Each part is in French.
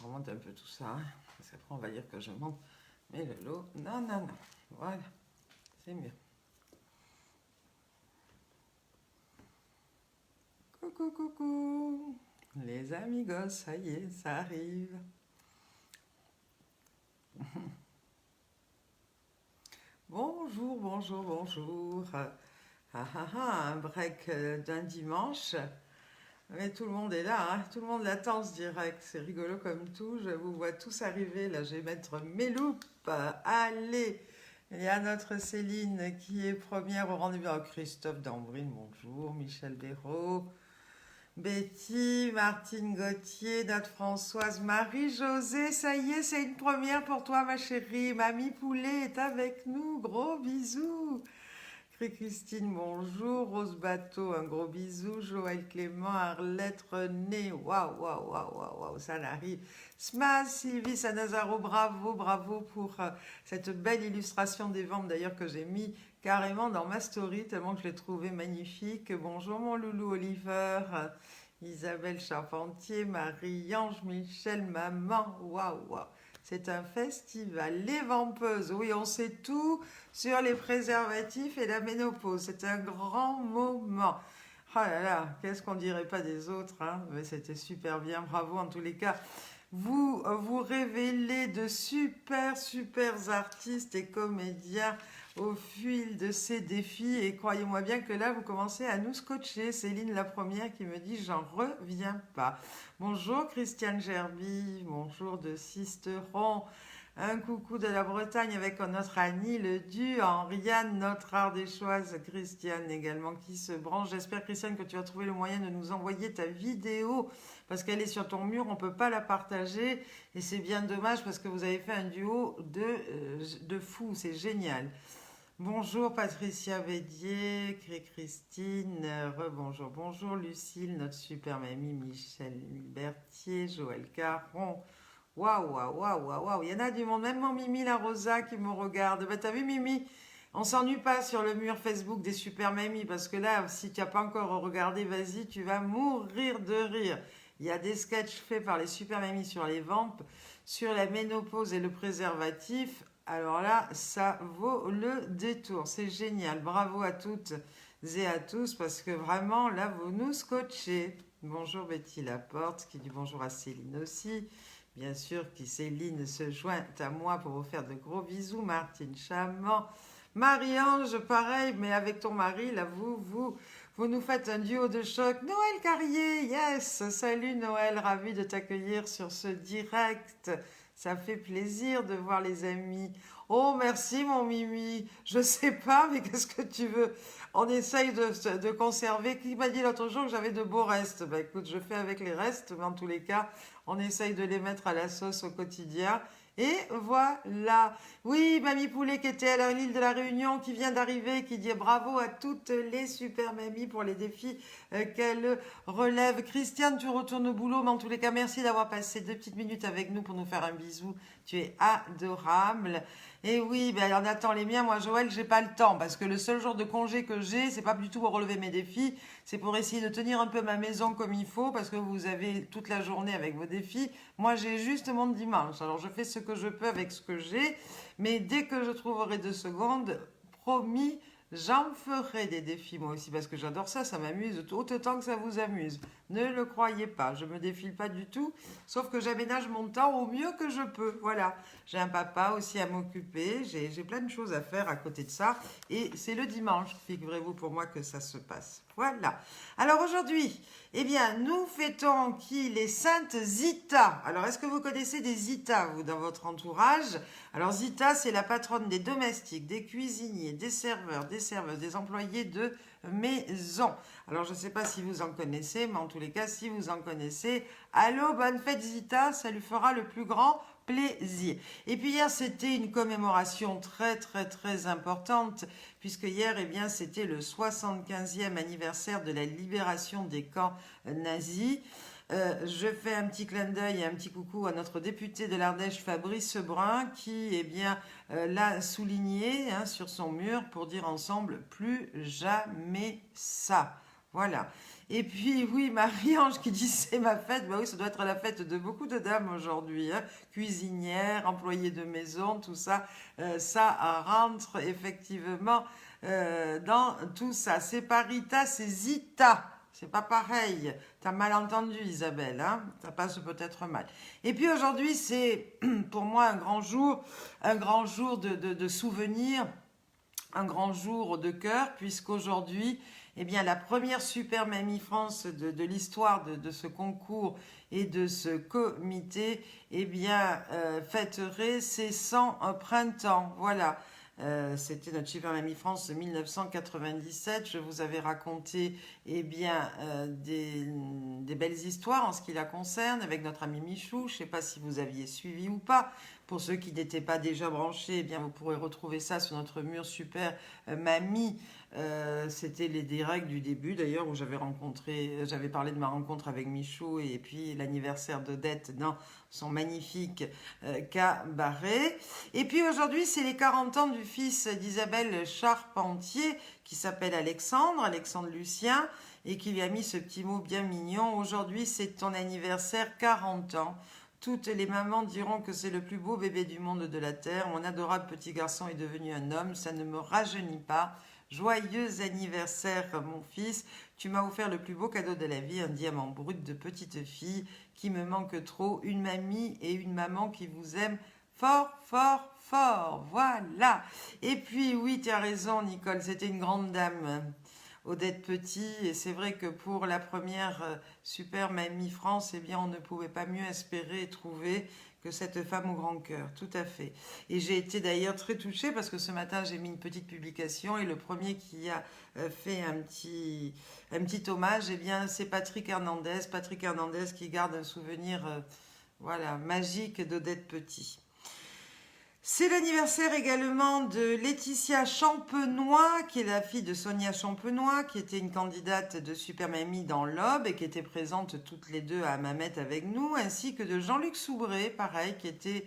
surmonte un peu tout ça, hein, parce qu'après on va dire que je monte. Mais le lot, non, non, non. Voilà, c'est mieux. Coucou, coucou. Les amigos, ça y est, ça arrive. Bonjour, bonjour, bonjour. Un break d'un dimanche. Mais tout le monde est là, hein. Tout le monde l'attend ce direct. C'est rigolo comme tout. Je vous vois tous arriver. Là, je vais mettre mes loupes. Allez, il y a notre Céline qui est première au rendez-vous. Oh, Christophe Dambrine, bonjour. Michel Béraud. Betty, Martine Gauthier, notre Françoise, Marie-Josée, ça y est, c'est une première pour toi, ma chérie. Mamie Poulet est avec nous. Gros bisous. Christine, bonjour. Rose Bateau, un gros bisou. Joël Clément, Arlette, René, waouh, waouh, waouh, waouh, waouh, ça n'arrive. Smas, Sylvie, Sanazaro, bravo, bravo pour cette belle illustration des ventes d'ailleurs que j'ai mis carrément dans ma story tellement que je l'ai trouvé magnifique. Bonjour mon loulou Oliver, Isabelle Charpentier, Marie-Ange, Michel, maman, waouh, waouh. C'est un festival. Les vampeuses, oui, on sait tout sur les préservatifs et la ménopause. C'est un grand moment. Oh là là, qu'est-ce qu'on dirait pas des autres, hein? Mais c'était super bien, bravo en tous les cas. Vous révélez de super artistes et comédiens au fil de ces défis et croyez-moi bien que là vous commencez à nous scotcher. Céline la première qui me dit j'en reviens pas. Bonjour Christiane Gerby, bonjour de Sisteron. Un coucou de la Bretagne avec notre Annie Le Du, Henriane, notre ardéchoise, Christiane également qui se branche. J'espère Christiane que tu as trouvé le moyen de nous envoyer ta vidéo parce qu'elle est sur ton mur, on ne peut pas la partager et c'est bien dommage parce que vous avez fait un duo de fou, c'est génial. Bonjour Patricia Védier, Christine, rebonjour, bonjour Lucille, notre super mamie Michel Berthier, Joël Caron. Waouh, waouh, waouh, waouh, waouh, il y en a du monde, même mon Mimi la Rosa qui me regarde. Bah, t'as vu Mimi, on s'ennuie pas sur le mur Facebook des super mamies parce que là, si tu n'as pas encore regardé, vas-y, tu vas mourir de rire. Il y a des sketchs faits par les super mamies sur les vampes, sur la ménopause et le préservatif. Alors là, ça vaut le détour. C'est génial. Bravo à toutes et à tous parce que vraiment, là, vous nous scotchez. Bonjour Betty Laporte qui dit bonjour à Céline aussi. Bien sûr, qui Céline se joint à moi pour vous faire de gros bisous. Martine Chamant. Marie-Ange, pareil, mais avec ton mari, là, vous nous faites un duo de choc. Noël Carrier, yes! Salut Noël, ravi de t'accueillir sur ce direct. Ça fait plaisir de voir les amis. Oh, merci mon Mimi. Je sais pas, mais qu'est-ce que tu veux? On essaye de conserver. Qui m'a dit l'autre jour que j'avais de beaux restes? Bah écoute, je fais avec les restes, mais en tous les cas, on essaye de les mettre à la sauce au quotidien. Et voilà. Oui, Mamie Poulet qui était à l'île de la Réunion, qui vient d'arriver, qui dit bravo à toutes les super mamies pour les défis qu'elle relève. Christiane, tu retournes au boulot, mais en tous les cas, merci d'avoir passé 2 petites minutes avec nous pour nous faire un bisou. Tu es adorable. Et oui, ben en attendant les miens, moi Joël, j'ai pas le temps parce que le seul jour de congé que j'ai, c'est pas du tout pour relever mes défis, c'est pour essayer de tenir un peu ma maison comme il faut parce que vous avez toute la journée avec vos défis. Moi, j'ai juste mon dimanche. Alors, je fais ce que je peux avec ce que j'ai, mais dès que je trouverai 2 secondes, promis, j'en ferai des défis moi aussi parce que j'adore ça, ça m'amuse autant que ça vous amuse. Ne le croyez pas, je me défile pas du tout, sauf que j'aménage mon temps au mieux que je peux. Voilà, j'ai un papa aussi à m'occuper, j'ai plein de choses à faire à côté de ça et c'est le dimanche, figurez-vous pour moi que ça se passe. Voilà. Alors aujourd'hui, eh bien, nous fêtons qui? Les saintes Zita. Alors, est-ce que vous connaissez des Zita, vous, dans votre entourage? Alors, Zita, c'est la patronne des domestiques, des cuisiniers, des serveurs, des serveuses, des employés de maison. Alors, je ne sais pas si vous en connaissez, mais en tous les cas, si vous en connaissez, allô, bonne fête Zita, ça lui fera le plus grand plaisir. Et puis hier, c'était une commémoration très importante, puisque hier, eh bien, c'était le 75e anniversaire de la libération des camps nazis. Je fais un petit clin d'œil et un petit coucou à notre député de l'Ardèche, Fabrice Brun, qui eh bien, l'a souligné sur son mur pour dire ensemble plus jamais ça. Voilà. Et puis, oui, Marie-Ange qui dit c'est ma fête. Bah oui, ça doit être la fête de beaucoup de dames aujourd'hui, hein. Cuisinières, employées de maison, tout ça. Ça rentre effectivement dans tout ça. C'est pas Rita, c'est Zita. C'est pas pareil. T'as mal entendu, Isabelle, hein? Ça passe peut-être mal. Et puis aujourd'hui, c'est pour moi un grand jour de souvenirs, un grand jour de cœur, puisqu'aujourd'hui, eh bien, la première Super Mamie France de l'histoire de ce concours et de ce comité, eh bien, fêterait ses 100 printemps. Voilà. C'était notre Super Mamie France 1997. Je vous avais raconté eh bien, des belles histoires en ce qui la concerne avec notre ami Michou. Je ne sais pas si vous aviez suivi ou pas. Pour ceux qui n'étaient pas déjà branchés, eh bien, vous pourrez retrouver ça sur notre mur Super Mamie. C'était les directs du début d'ailleurs où j'avais parlé de ma rencontre avec Michou et puis l'anniversaire d'Odette dans son magnifique cabaret. Et puis aujourd'hui, c'est les 40 ans du fils d'Isabelle Charpentier qui s'appelle Alexandre, Alexandre Lucien, et qui lui a mis ce petit mot bien mignon. Aujourd'hui, c'est ton anniversaire, 40 ans. Toutes les mamans diront que c'est le plus beau bébé du monde de la terre. Mon adorable petit garçon est devenu un homme, ça ne me rajeunit pas. Joyeux anniversaire, mon fils. Tu m'as offert le plus beau cadeau de la vie, un diamant brut de petite fille qui me manque trop, une mamie et une maman qui vous aiment fort, fort, fort. Voilà. Et puis, oui, tu as raison, Nicole, c'était une grande dame. Odette Petit, et c'est vrai que pour la première Super Mamie France, eh bien, on ne pouvait pas mieux espérer et trouver que cette femme au grand cœur, tout à fait. Et j'ai été d'ailleurs très touchée parce que ce matin, j'ai mis une petite publication et le premier qui a fait un petit hommage, eh bien, c'est Patrick Hernandez. Patrick Hernandez qui garde un souvenir voilà, magique d'Odette Petit. C'est l'anniversaire également de Laetitia Champenois, qui est la fille de Sonia Champenois, qui était une candidate de Super Mamie dans l'Aube et qui était présente toutes les deux à Mamette avec nous, ainsi que de Jean-Luc Soubré, pareil, qui était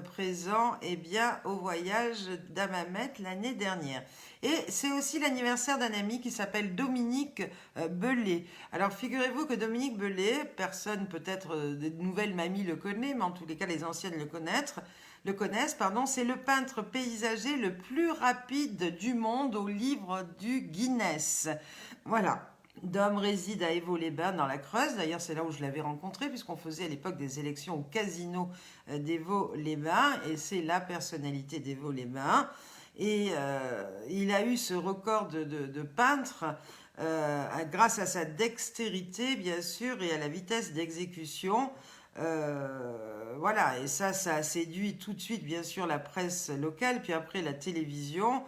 présent eh bien, au voyage d'Amamette l'année dernière. Et c'est aussi l'anniversaire d'un ami qui s'appelle Dominique Belay. Alors figurez-vous que Dominique Belay, personne peut-être des nouvelles mamies le connaît, mais en tous les cas les anciennes le connaissent, pardon, c'est le peintre paysager le plus rapide du monde au livre du Guinness. Voilà. Dom réside à Évaux-les-Bains dans la Creuse. D'ailleurs, c'est là où je l'avais rencontré, puisqu'on faisait à l'époque des élections au casino d'Évaux-les-Bains, et c'est la personnalité d'Évaux-les-Bains. Et il a eu ce record de peintre grâce à sa dextérité, bien sûr, et à la vitesse d'exécution. Voilà, et ça a séduit tout de suite, bien sûr, la presse locale, puis après la télévision.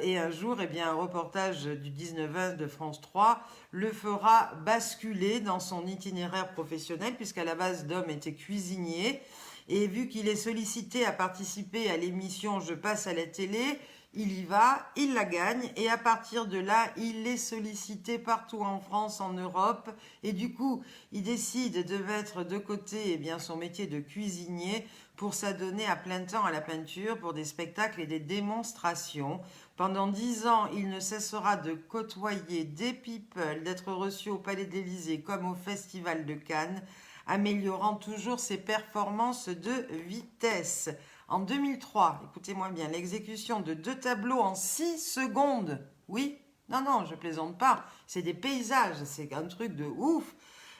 Et un jour, eh bien, un reportage du 19h de France 3 le fera basculer dans son itinéraire professionnel, puisqu'à la base, Dom était cuisinier. Et vu qu'il est sollicité à participer à l'émission Je passe à la télé, il y va, il la gagne, et à partir de là, il est sollicité partout en France, en Europe, et du coup, il décide de mettre de côté eh bien, son métier de cuisinier pour s'adonner à plein temps à la peinture pour des spectacles et des démonstrations. Pendant 10 ans, il ne cessera de côtoyer des people, d'être reçu au Palais d'Élysée comme au Festival de Cannes, améliorant toujours ses performances de vitesse. En 2003, écoutez-moi bien, l'exécution de 2 tableaux en 6 secondes. Oui, non, je plaisante pas. C'est des paysages, c'est un truc de ouf.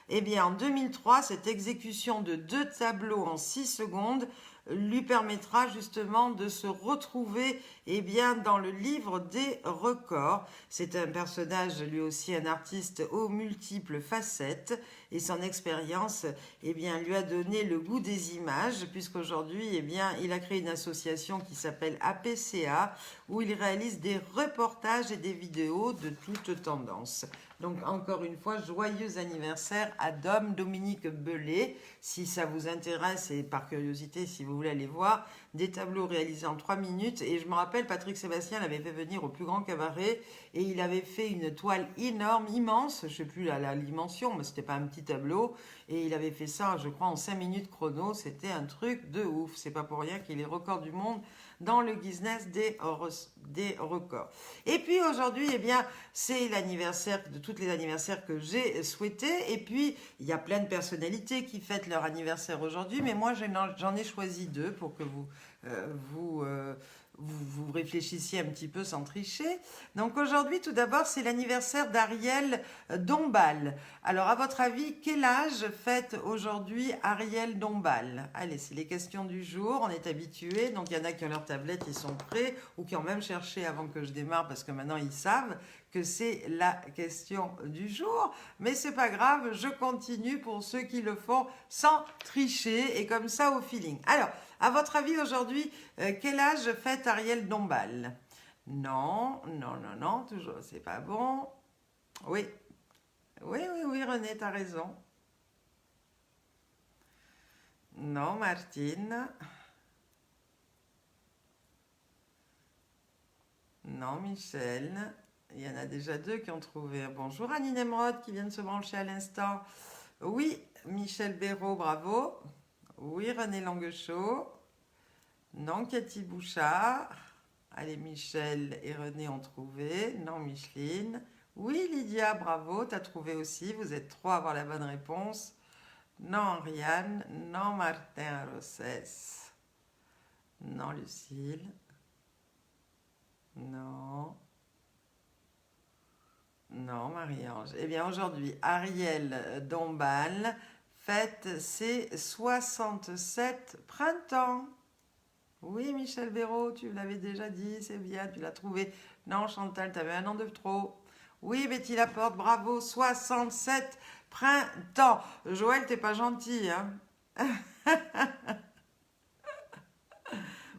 Eh bien, en 2003, cette exécution de 2 tableaux en 6 secondes lui permettra justement de se retrouver eh bien, dans le livre des records. C'est un personnage, lui aussi un artiste aux multiples facettes, et son expérience eh bien, lui a donné le goût des images, puisqu'aujourd'hui eh bien, il a créé une association qui s'appelle APCA, où il réalise des reportages et des vidéos de toutes tendances. Donc encore une fois, joyeux anniversaire à Dom Dominique Belay. Si ça vous intéresse et par curiosité, si vous voulez aller voir, des tableaux réalisés en 3 minutes. Et je me rappelle, Patrick Sébastien l'avait fait venir au plus grand cabaret et il avait fait une toile énorme, immense, je ne sais plus la dimension, mais c'était pas un petit tableau. Et il avait fait ça, je crois, en 5 minutes chrono. C'était un truc de ouf. C'est pas pour rien qu'il est record du monde dans le Guinness des records. Et puis aujourd'hui, eh bien, c'est l'anniversaire de toutes les anniversaires que j'ai souhaité. Et puis, il y a plein de personnalités qui fêtent leur anniversaire aujourd'hui, mais moi, j'en ai choisi deux pour que vous, vous réfléchissiez un petit peu sans tricher. Donc aujourd'hui, tout d'abord, c'est l'anniversaire d'Ariel Dombal. Alors, à votre avis, quel âge fête aujourd'hui Ariel Dombal? Allez, c'est les questions du jour, on est habitué. Donc, il y en a qui ont leur tablette, ils sont prêts, ou qui ont même cherché avant que je démarre, parce que maintenant, ils savent que c'est la question du jour. Mais c'est pas grave, je continue pour ceux qui le font sans tricher, et comme ça, au feeling. Alors, à votre avis, aujourd'hui, quel âge fête Ariel Dombal? Non, non, non, non, toujours, c'est pas bon. Oui, oui, oui, oui, René, t'as raison. Non, Martine. Non, Michel. Il y en a déjà deux qui ont trouvé. Bonjour Annie Nemrod qui vient de se brancher à l'instant. Oui, Michel Béraud, bravo. Oui, René Languechot. Non, Cathy Bouchard. Allez, Michel et René ont trouvé. Non, Micheline. Oui, Lydia, bravo, t'as trouvé aussi. Vous êtes trois à avoir la bonne réponse. Non, Ariane. Non, Martin Rossès. Non, Lucille. Non. Non, Marie-Ange. Eh bien, aujourd'hui, Ariel Dombal fête ses 67 printemps. Oui, Michel Béraud, tu l'avais déjà dit, c'est bien, tu l'as trouvé. Non, Chantal, tu avais un an de trop. Oui, Betty Laporte, bravo, 67 printemps. Joël, t'es pas gentil, hein?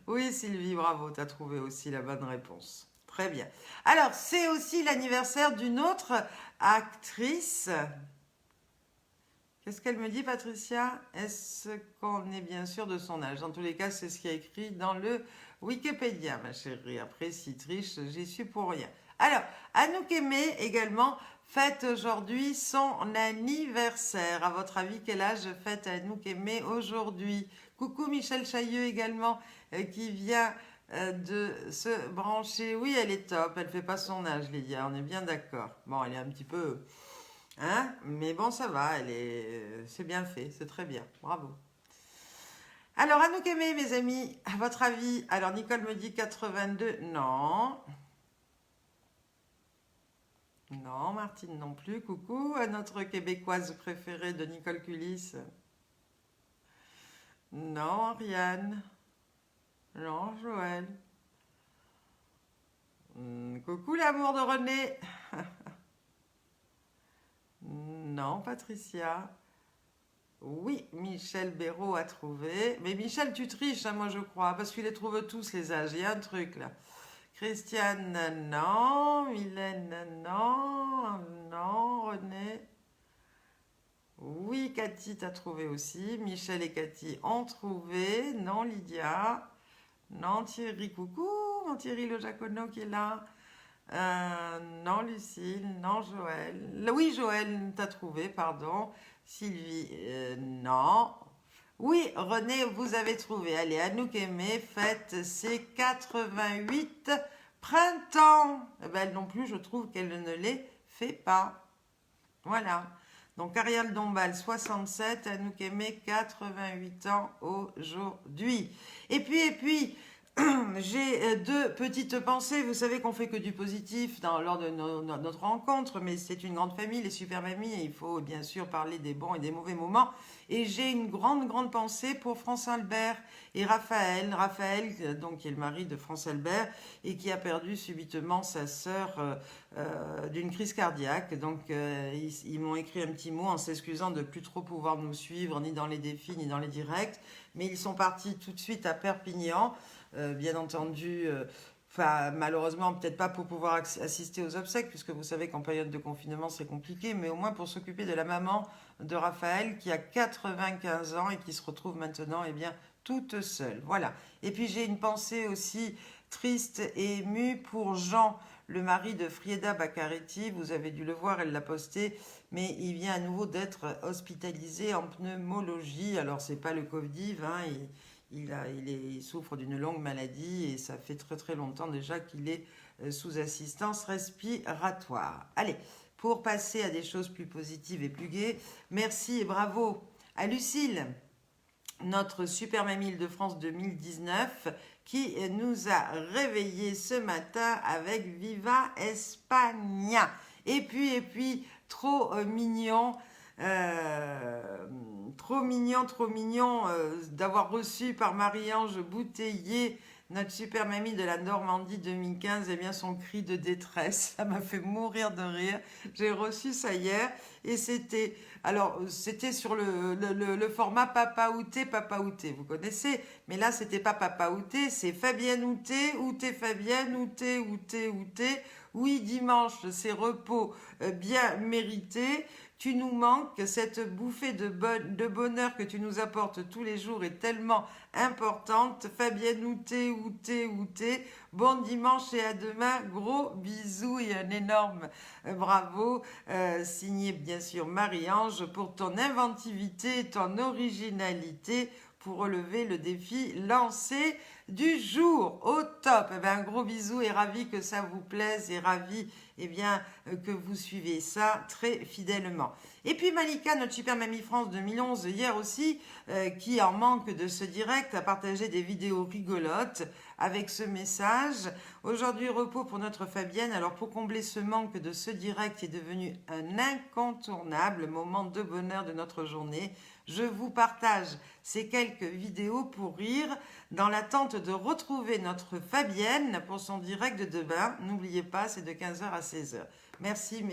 Oui, Sylvie, bravo, t'as trouvé aussi la bonne réponse. Très bien. Alors, c'est aussi l'anniversaire d'une autre actrice. Qu'est-ce qu'elle me dit, Patricia? Est-ce qu'on est bien sûr de son âge? Dans tous les cas, c'est ce qui est écrit dans le Wikipédia, ma chérie. Après, si triche, j'y suis pour rien. Alors, Anouk Aimé également fête aujourd'hui son anniversaire. À votre avis, quel âge fête Anouk Aimé aujourd'hui? Coucou Michel Chailleux également, qui vient de se brancher. Oui, elle est top. Elle fait pas son âge, Lydia. On est bien d'accord. Bon, elle est un petit peu... Hein? Mais bon, ça va, c'est bien fait, c'est très bien, bravo. Alors, Anouk Aimé, mes amis, à votre avis? Alors, Nicole me dit 82, non. Non, Martine non plus, coucou à notre Québécoise préférée de Nicole Culis. Non, Ariane. Non, Joël. Coucou l'amour de René. Non, Patricia. Oui, Michel Béraud a trouvé. Mais Michel, tu triches, hein, moi je crois, parce qu'il les trouve tous les âges. Il y a un truc là. Christiane, non. Mylène, non. Non, René. Oui, Cathy, t'as trouvé aussi. Michel et Cathy ont trouvé. Non, Lydia. Non, Thierry, coucou. Mon Thierry Le Jacono qui est là. Non, Lucille. Non, Joël. Oui, Joël, t'as trouvé, pardon. Sylvie, non. Oui, René, vous avez trouvé. Allez, Anouk Aimé fête ses 88 printemps. Eh ben, elle non plus, je trouve qu'elle ne les fait pas. Voilà. Donc, Ariel Dombal, 67, Anouk Aimé, 88 ans aujourd'hui. Et puis, j'ai deux petites pensées. Vous savez qu'on fait que du positif lors de notre rencontre, mais c'est une grande famille, les super mamies, et il faut bien sûr parler des bons et des mauvais moments. Et j'ai une grande, grande pensée pour France Albert et Raphaël. Raphaël, donc, qui est le mari de France Albert et qui a perdu subitement sa sœur d'une crise cardiaque. Donc, ils m'ont écrit un petit mot en s'excusant de plus trop pouvoir nous suivre, ni dans les défis, ni dans les directs. Mais ils sont partis tout de suite à Perpignan. Bien entendu, malheureusement, peut-être pas pour pouvoir assister aux obsèques, puisque vous savez qu'en période de confinement, c'est compliqué, mais au moins pour s'occuper de la maman de Raphaël, qui a 95 ans et qui se retrouve maintenant, eh bien, toute seule. Voilà. Et puis, j'ai une pensée aussi triste et émue pour Jean, le mari de Frieda Baccaretti. Vous avez dû le voir, elle l'a posté, mais il vient à nouveau d'être hospitalisé en pneumologie. Alors, c'est pas le Covid, hein, il souffre d'une longue maladie et ça fait très très longtemps déjà qu'il est sous assistance respiratoire. Allez, pour passer à des choses plus positives et plus gaies, merci et bravo à Lucille, notre Super Mamie Île-de-France 2019, qui nous a réveillés ce matin avec Viva España. Et puis, trop mignon, trop mignon d'avoir reçu par Marie-Ange Bouteiller, notre super mamie de la Normandie 2015, eh bien son cri de détresse. Ça m'a fait mourir de rire. J'ai reçu ça hier et c'était sur le format Papa Outé, vous connaissez, mais là c'était pas Papa Outé, c'est Fabienne Outé Fabienne, Outé. Oui, dimanche, c'est repos bien mérité. Tu nous manques, cette bouffée de bonheur que tu nous apportes tous les jours est tellement importante. Fabienne Outé. Bon dimanche et à demain. Gros bisous et un énorme bravo. Signé bien sûr Marie-Ange pour ton inventivité, ton originalité pour relever le défi lancé du jour. Au top. Eh bien, un gros bisou et ravi que ça vous plaise et ravi que vous suivez ça très fidèlement. Et puis Malika, notre Super Mamie France 2011, hier aussi, qui en manque de ce direct, a partagé des vidéos rigolotes avec ce message. Aujourd'hui, repos pour notre Fabienne. Alors pour combler ce manque de ce direct qui est devenu un incontournable moment de bonheur de notre journée, je vous partage ces quelques vidéos pour rire dans l'attente de retrouver notre Fabienne pour son direct de demain. N'oubliez pas, c'est de 15h à 16h. Merci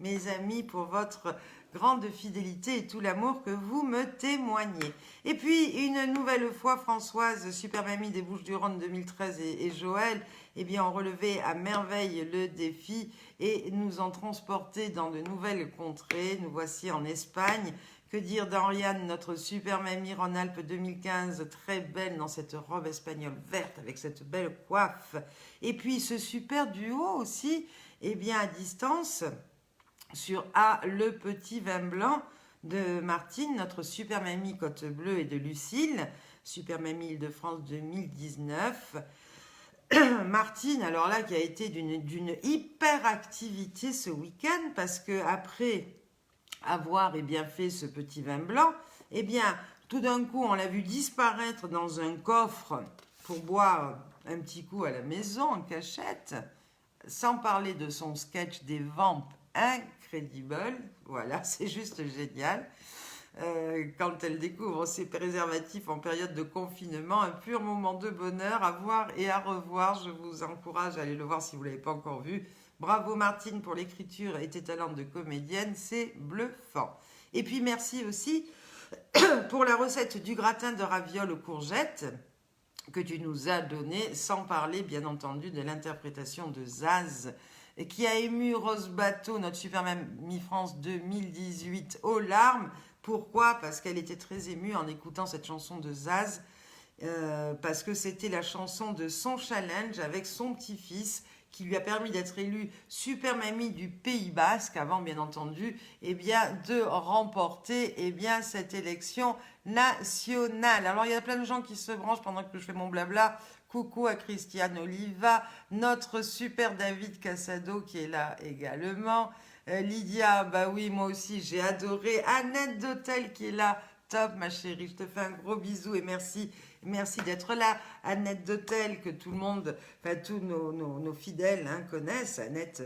mes amis pour votre grande fidélité et tout l'amour que vous me témoignez. Et puis, une nouvelle fois, Françoise, Super Mamie des Bouches-du-Rhône 2013 et Joël, ont relevé à merveille le défi et nous ont transportés dans de nouvelles contrées. Nous voici en Espagne. Que dire d'Oriane, notre Super Mamie Rhône-Alpes 2015, très belle dans cette robe espagnole verte avec cette belle coiffe. Et puis ce super duo aussi, à distance, sur Le Petit Vin Blanc de Martine, notre Super Mamie Côte Bleue et de Lucille, Super Mamie Île-de-France 2019. Martine, alors là, qui a été d'une hyper activité ce week-end parce que après avoir fait ce petit vin blanc, tout d'un coup, on l'a vu disparaître dans un coffre pour boire un petit coup à la maison en cachette, sans parler de son sketch des vampes incredible. Voilà, c'est juste génial. Quand elle découvre ses préservatifs en période de confinement, un pur moment de bonheur à voir et à revoir. Je vous encourage à aller le voir si vous ne l'avez pas encore vu. Bravo Martine pour l'écriture et tes talents de comédienne, c'est bluffant. Et puis merci aussi pour la recette du gratin de ravioles aux courgettes que tu nous as donné, sans parler bien entendu de l'interprétation de Zaz, qui a ému Rose Bateau, notre Super Mamie France 2018, aux larmes. Pourquoi ? Parce qu'elle était très émue en écoutant cette chanson de Zaz, parce que c'était la chanson de son challenge avec son petit-fils, qui lui a permis d'être élue Super Mamie du Pays Basque, avant bien entendu, de remporter cette élection nationale. Alors il y a plein de gens qui se branchent pendant que je fais mon blabla. Coucou à Christiane Oliva, notre super David Cassado qui est là également. Lydia, bah oui, moi aussi j'ai adoré. Annette d'Hôtel qui est là. Top ma chérie, je te fais un gros bisou et merci d'être là. Annette d'Hôtel, que tout le monde, tous nos fidèles connaissent. Annette,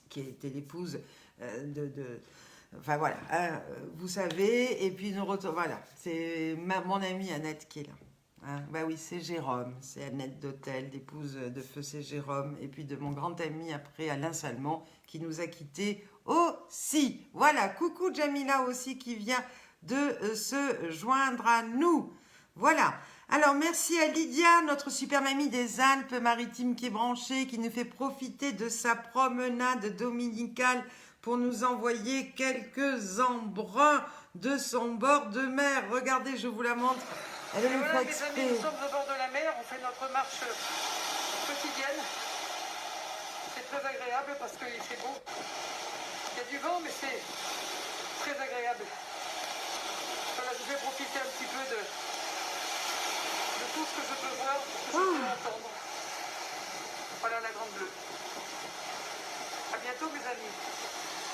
qui était l'épouse voilà, vous savez. Et puis nous retrouvons, voilà, c'est mon amie Annette qui est là. Bah oui, c'est Jérôme, c'est Annette d'Hôtel, l'épouse de feu, c'est Jérôme. Et puis de mon grand ami après, Alain Salmon, qui nous a quittés aussi. Voilà, coucou Jamila aussi qui vient de se joindre à nous. Voilà. Alors, merci à Lydia, notre super mamie des Alpes-Maritimes qui est branchée, qui nous fait profiter de sa promenade dominicale pour nous envoyer quelques embruns de son bord de mer. Regardez, je vous la montre. Elle est voilà, les amis, nous sommes au bord de la mer. On fait notre marche quotidienne. C'est très agréable parce qu'il fait beau. Il y a du vent, mais c'est très agréable. Voilà, je vais profiter un petit peu de tout ce que je peux voir, tout ce que je peux entendre. Voilà la Grande Bleue. À bientôt mes amis.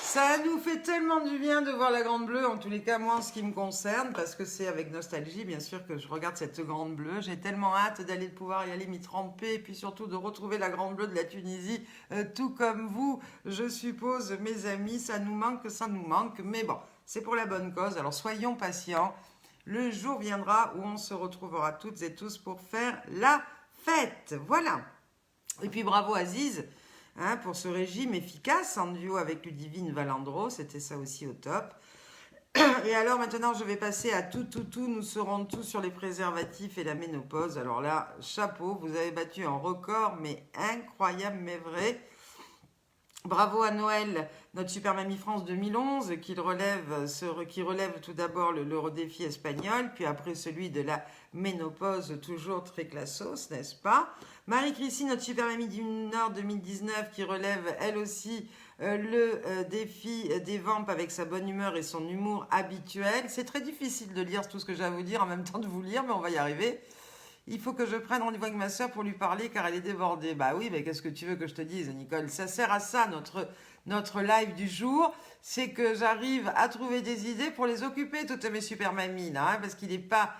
Ça nous fait tellement du bien de voir la Grande Bleue, en tous les cas moi en ce qui me concerne, parce que c'est avec nostalgie bien sûr que je regarde cette Grande Bleue. J'ai tellement hâte d'aller pouvoir y aller m'y tremper, et puis surtout de retrouver la Grande Bleue de la Tunisie, tout comme vous, je suppose mes amis, ça nous manque, mais bon, c'est pour la bonne cause, alors soyons patients. Le jour viendra où on se retrouvera toutes et tous pour faire la fête, voilà. Et puis bravo Aziz, hein, pour ce régime efficace en duo avec Ludivine Valandro, c'était ça aussi au top. Et alors maintenant je vais passer à tout, nous serons tous sur les préservatifs et la ménopause. Alors là, chapeau, vous avez battu un record, mais incroyable, mais vrai. Bravo à Noël, notre Super Mamie France 2011, qui relève tout d'abord le défi espagnol, puis après celui de la ménopause, toujours très classos, n'est-ce pas? Marie-Christine, notre Super Mamie du Nord 2019, qui relève elle aussi le défi des vampes avec sa bonne humeur et son humour habituel. C'est très difficile de lire tout ce que j'ai à vous dire en même temps de vous lire, mais on va y arriver. Il faut que je prenne rendez-vous avec ma soeur pour lui parler car elle est débordée. Bah oui, mais qu'est-ce que tu veux que je te dise, Nicole? Ça sert à ça, notre live du jour. C'est que j'arrive à trouver des idées pour les occuper, toutes mes super mamies, là, hein, parce qu'il n'est pas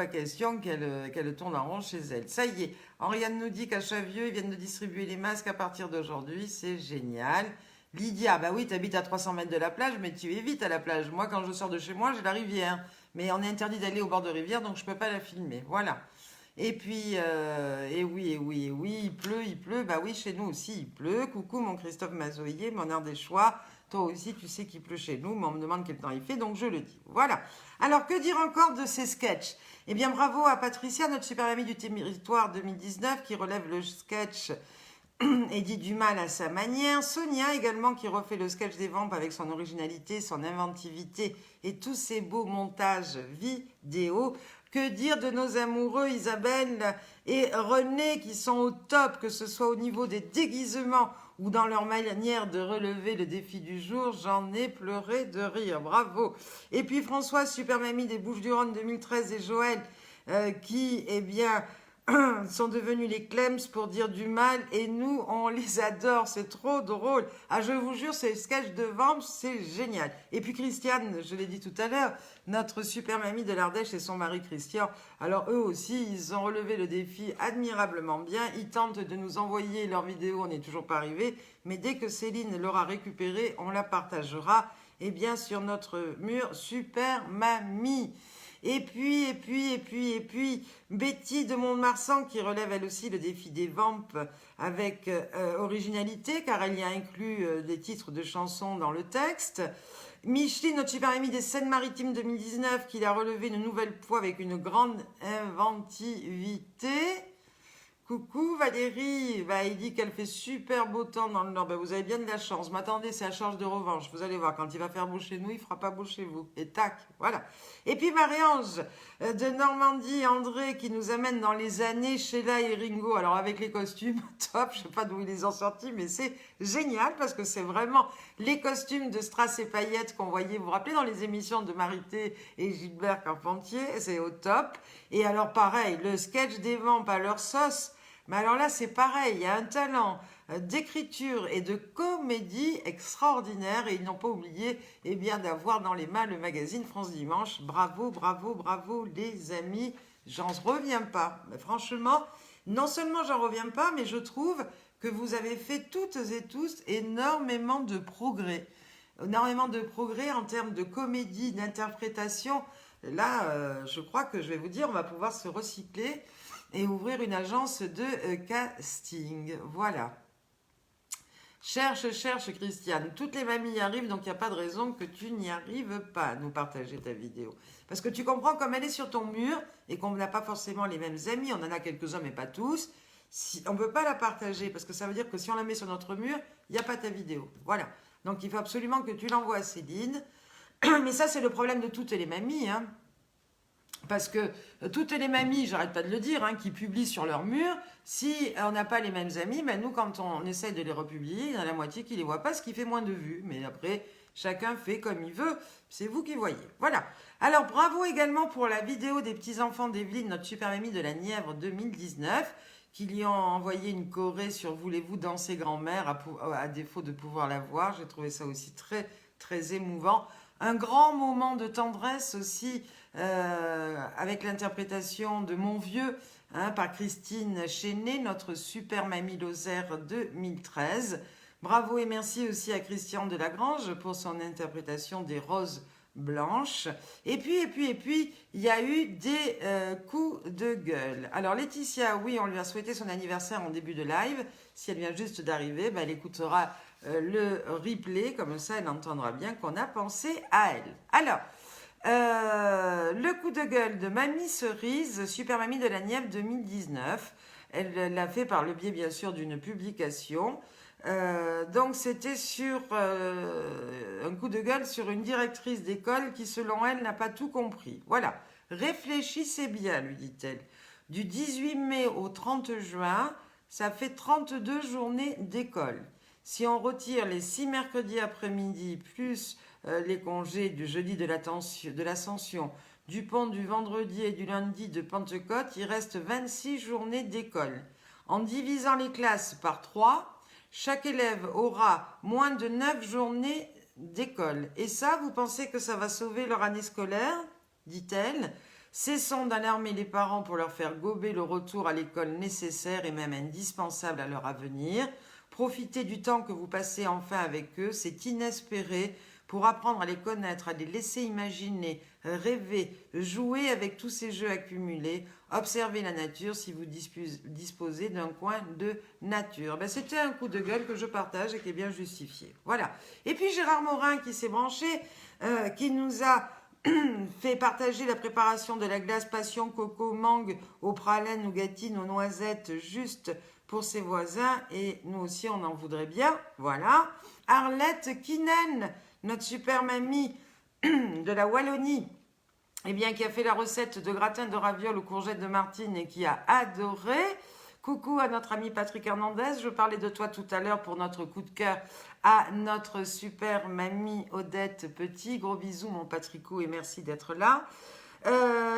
question qu'elle tourne en rond chez elle. Ça y est, Henriane nous dit qu'à Chavieux, ils viennent de distribuer les masques à partir d'aujourd'hui. C'est génial. Lydia, bah oui, tu habites à 300 mètres de la plage, mais tu es vite à la plage. Moi, quand je sors de chez moi, j'ai la rivière. Mais on est interdit d'aller au bord de rivière, donc je ne peux pas la filmer. Voilà. Et puis, et oui, il pleut. Bah oui, chez nous aussi, il pleut. Coucou, mon Christophe Mazoyer, mon Ardéchois. Toi aussi, tu sais qu'il pleut chez nous, mais on me demande quel temps il fait, donc je le dis. Voilà. Alors, que dire encore de ces sketchs? Eh bien, bravo à Patricia, notre super amie du territoire 2019, qui relève le sketch et dit du mal à sa manière. Sonia également qui refait le sketch des vampes avec son originalité, son inventivité et tous ses beaux montages vidéo. Que dire de nos amoureux Isabelle et René qui sont au top, que ce soit au niveau des déguisements ou dans leur manière de relever le défi du jour. J'en ai pleuré de rire, bravo. Et puis Françoise, super mamie des Bouches-du-Rhône 2013 et Joël qui, eh bien, sont devenus les Clems pour dire du mal et nous on les adore, c'est trop drôle. Ah, je vous jure, ces sketchs de vampes, c'est génial. Et puis Christiane, je l'ai dit tout à l'heure, notre super mamie de l'Ardèche et son mari Christian, alors eux aussi ils ont relevé le défi admirablement bien. Ils tentent de nous envoyer leurs vidéos, on n'est toujours pas arrivé, mais dès que Céline l'aura récupérée, on la partagera, et bien sur notre mur super mamie. Et puis, Betty de Mont-de-Marsan qui relève elle aussi le défi des vampes avec originalité, car elle y a inclus des titres de chansons dans le texte. Micheline, notre super amie des Seines-Maritimes 2019, qui l'a relevé une nouvelle fois avec une grande inventivité. Coucou Valérie, bah, il dit qu'elle fait super beau temps dans le Nord. Bah, vous avez bien de la chance. M'attendez, c'est à charge de revanche. Vous allez voir, quand il va faire beau chez nous, il fera pas beau chez vous. Et tac, voilà. Et puis Marie-Ange de Normandie, André, qui nous amène dans les années Sheila et Ringo. Alors avec les costumes, top, je sais pas d'où ils les ont sortis, mais c'est génial parce que c'est vraiment les costumes de strass et paillettes qu'on voyait, vous vous rappelez, dans les émissions de Marité et Gilbert Carpentier, c'est au top. Et alors pareil, le sketch des vampes à leur sauce. Mais alors là, c'est pareil, il y a un talent d'écriture et de comédie extraordinaire et ils n'ont pas oublié eh bien, d'avoir dans les mains le magazine France Dimanche. Bravo, bravo, bravo les amis, j'en reviens pas. Mais franchement, non seulement j'en reviens pas, mais je trouve que vous avez fait toutes et tous énormément de progrès. Énormément de progrès en termes de comédie, d'interprétation. Là, je crois que je vais vous dire, on va pouvoir se recycler et ouvrir une agence de casting. Voilà. Cherche, Christiane. Toutes les mamies y arrivent, donc il n'y a pas de raison que tu n'y arrives pas à nous partager ta vidéo. Parce que tu comprends, comme elle est sur ton mur, et qu'on n'a pas forcément les mêmes amis, on en a quelques-uns, mais pas tous, on ne peut pas la partager, parce que ça veut dire que si on la met sur notre mur, il n'y a pas ta vidéo. Voilà. Donc il faut absolument que tu l'envoies à Céline. Mais ça, c'est le problème de toutes les mamies, hein. Parce que toutes les mamies, j'arrête pas de le dire, hein, qui publient sur leur mur, si on n'a pas les mêmes amis, ben nous, quand on essaie de les republier, il y en a la moitié qui les voit pas, ce qui fait moins de vues. Mais après, Chacun fait comme il veut, c'est vous qui voyez. Voilà. Alors bravo également pour la vidéo des petits-enfants d'Evelyne, notre super mamie de la Nièvre 2019, qui lui ont envoyé une choré sur Voulez-vous danser grand-mère, à défaut de pouvoir la voir. J'ai trouvé ça aussi très, très émouvant. Un grand moment de tendresse aussi, avec l'interprétation de Mon Vieux, par Christine Chenet, notre super mamie Lozère 2013. Bravo et merci aussi à Christian Delagrange pour son interprétation des Roses blanches. Et puis, il y a eu des coups de gueule. Alors Laetitia, oui, on lui a souhaité son anniversaire en début de live. Si elle vient juste d'arriver, elle écoutera le replay, comme ça elle entendra bien qu'on a pensé à elle. Alors, le coup de gueule de Mamie Cerise, Super Mamie de la Nièvre 2019. Elle l'a fait par le biais, bien sûr, d'une publication. Donc c'était sur un coup de gueule sur une directrice d'école qui, selon elle, n'a pas tout compris. Voilà, réfléchissez bien, lui dit-elle. Du 18 mai au 30 juin, ça fait 32 journées d'école. Si on retire les 6 mercredis après-midi, plus les congés du jeudi de l'Ascension, du pont du vendredi et du lundi de Pentecôte, il reste 26 journées d'école. En divisant les classes par 3, chaque élève aura moins de 9 journées d'école. Et ça, vous pensez que ça va sauver leur année scolaire, dit-elle. Cessons d'alarmer les parents pour leur faire gober le retour à l'école nécessaire et même indispensable à leur avenir. Profitez du temps que vous passez enfin avec eux, c'est inespéré, pour apprendre à les connaître, à les laisser imaginer, rêver, jouer avec tous ces jeux accumulés. Observez la nature si vous disposez d'un coin de nature. C'était un coup de gueule que je partage et qui est bien justifié. Voilà. Et puis Gérard Morin qui s'est branché, qui nous a fait partager la préparation de la glace passion coco mangue aux pralines, nougatines, aux noisettes, juste pour ses voisins. Et nous aussi, on en voudrait bien. Voilà. Arlette Kinen, notre super mamie de la Wallonie, qui a fait la recette de gratin de ravioles aux courgettes de Martine et qui a adoré. Coucou à notre ami Patrick Hernandez, je parlais de toi tout à l'heure pour notre coup de cœur à notre super mamie Odette Petit. Gros bisous mon Patricou et merci d'être là.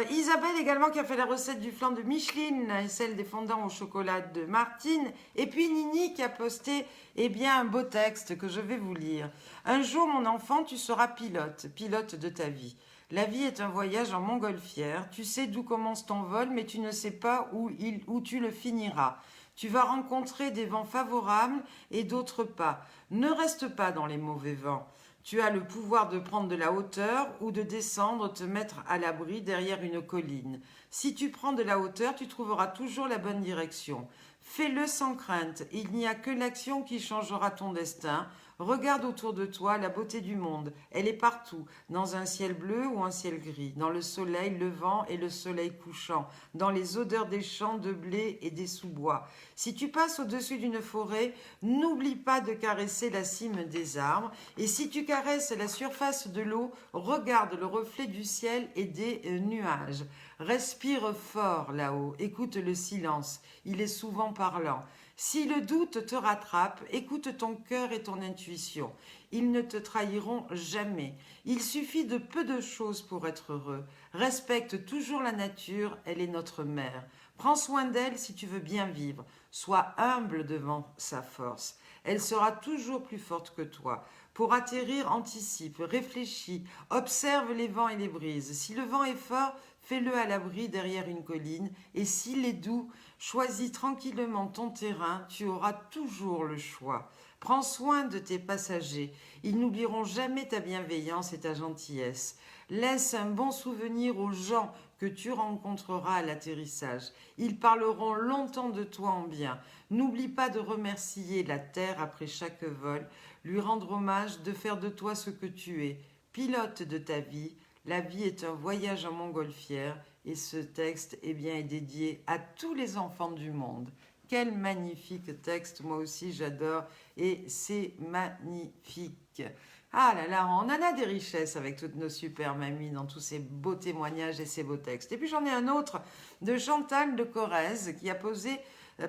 Isabelle également qui a fait la recette du flan de Micheline et celle des fondants au chocolat de Martine. Et puis Nini qui a posté un beau texte que je vais vous lire. Un jour mon enfant tu seras pilote de ta vie. La vie est un voyage en montgolfière. Tu sais d'où commence ton vol, mais tu ne sais pas où tu le finiras. Tu vas rencontrer des vents favorables et d'autres pas. Ne reste pas dans les mauvais vents. Tu as le pouvoir de prendre de la hauteur ou de descendre, te mettre à l'abri derrière une colline. Si tu prends de la hauteur, tu trouveras toujours la bonne direction. Fais-le sans crainte. Il n'y a que l'action qui changera ton destin. Regarde autour de toi la beauté du monde. Elle est partout, dans un ciel bleu ou un ciel gris, dans le soleil levant et le soleil couchant, dans les odeurs des champs de blé et des sous-bois. Si tu passes au-dessus d'une forêt, n'oublie pas de caresser la cime des arbres. Et si tu caresses la surface de l'eau, regarde le reflet du ciel et des nuages. Respire fort là-haut, écoute le silence, il est souvent parlant. Si le doute te rattrape, écoute ton cœur et ton intuition. Ils ne te trahiront jamais. Il suffit de peu de choses pour être heureux. Respecte toujours la nature, elle est notre mère. Prends soin d'elle si tu veux bien vivre. Sois humble devant sa force. Elle sera toujours plus forte que toi. Pour atterrir, anticipe, réfléchis, observe les vents et les brises. Si le vent est fort, fais-le à l'abri derrière une colline. Et s'il est doux, choisis tranquillement ton terrain, tu auras toujours le choix. Prends soin de tes passagers. Ils n'oublieront jamais ta bienveillance et ta gentillesse. Laisse un bon souvenir aux gens que tu rencontreras à l'atterrissage. Ils parleront longtemps de toi en bien. N'oublie pas de remercier la terre après chaque vol, lui rendre hommage, de faire de toi ce que tu es, pilote de ta vie. La vie est un voyage en montgolfière et ce texte est dédié à tous les enfants du monde. Quel magnifique texte, moi aussi j'adore et c'est magnifique. Ah là là, on en a des richesses avec toutes nos super mamies dans tous ces beaux témoignages et ces beaux textes. Et puis j'en ai un autre de Chantal de Corrèze qui a posé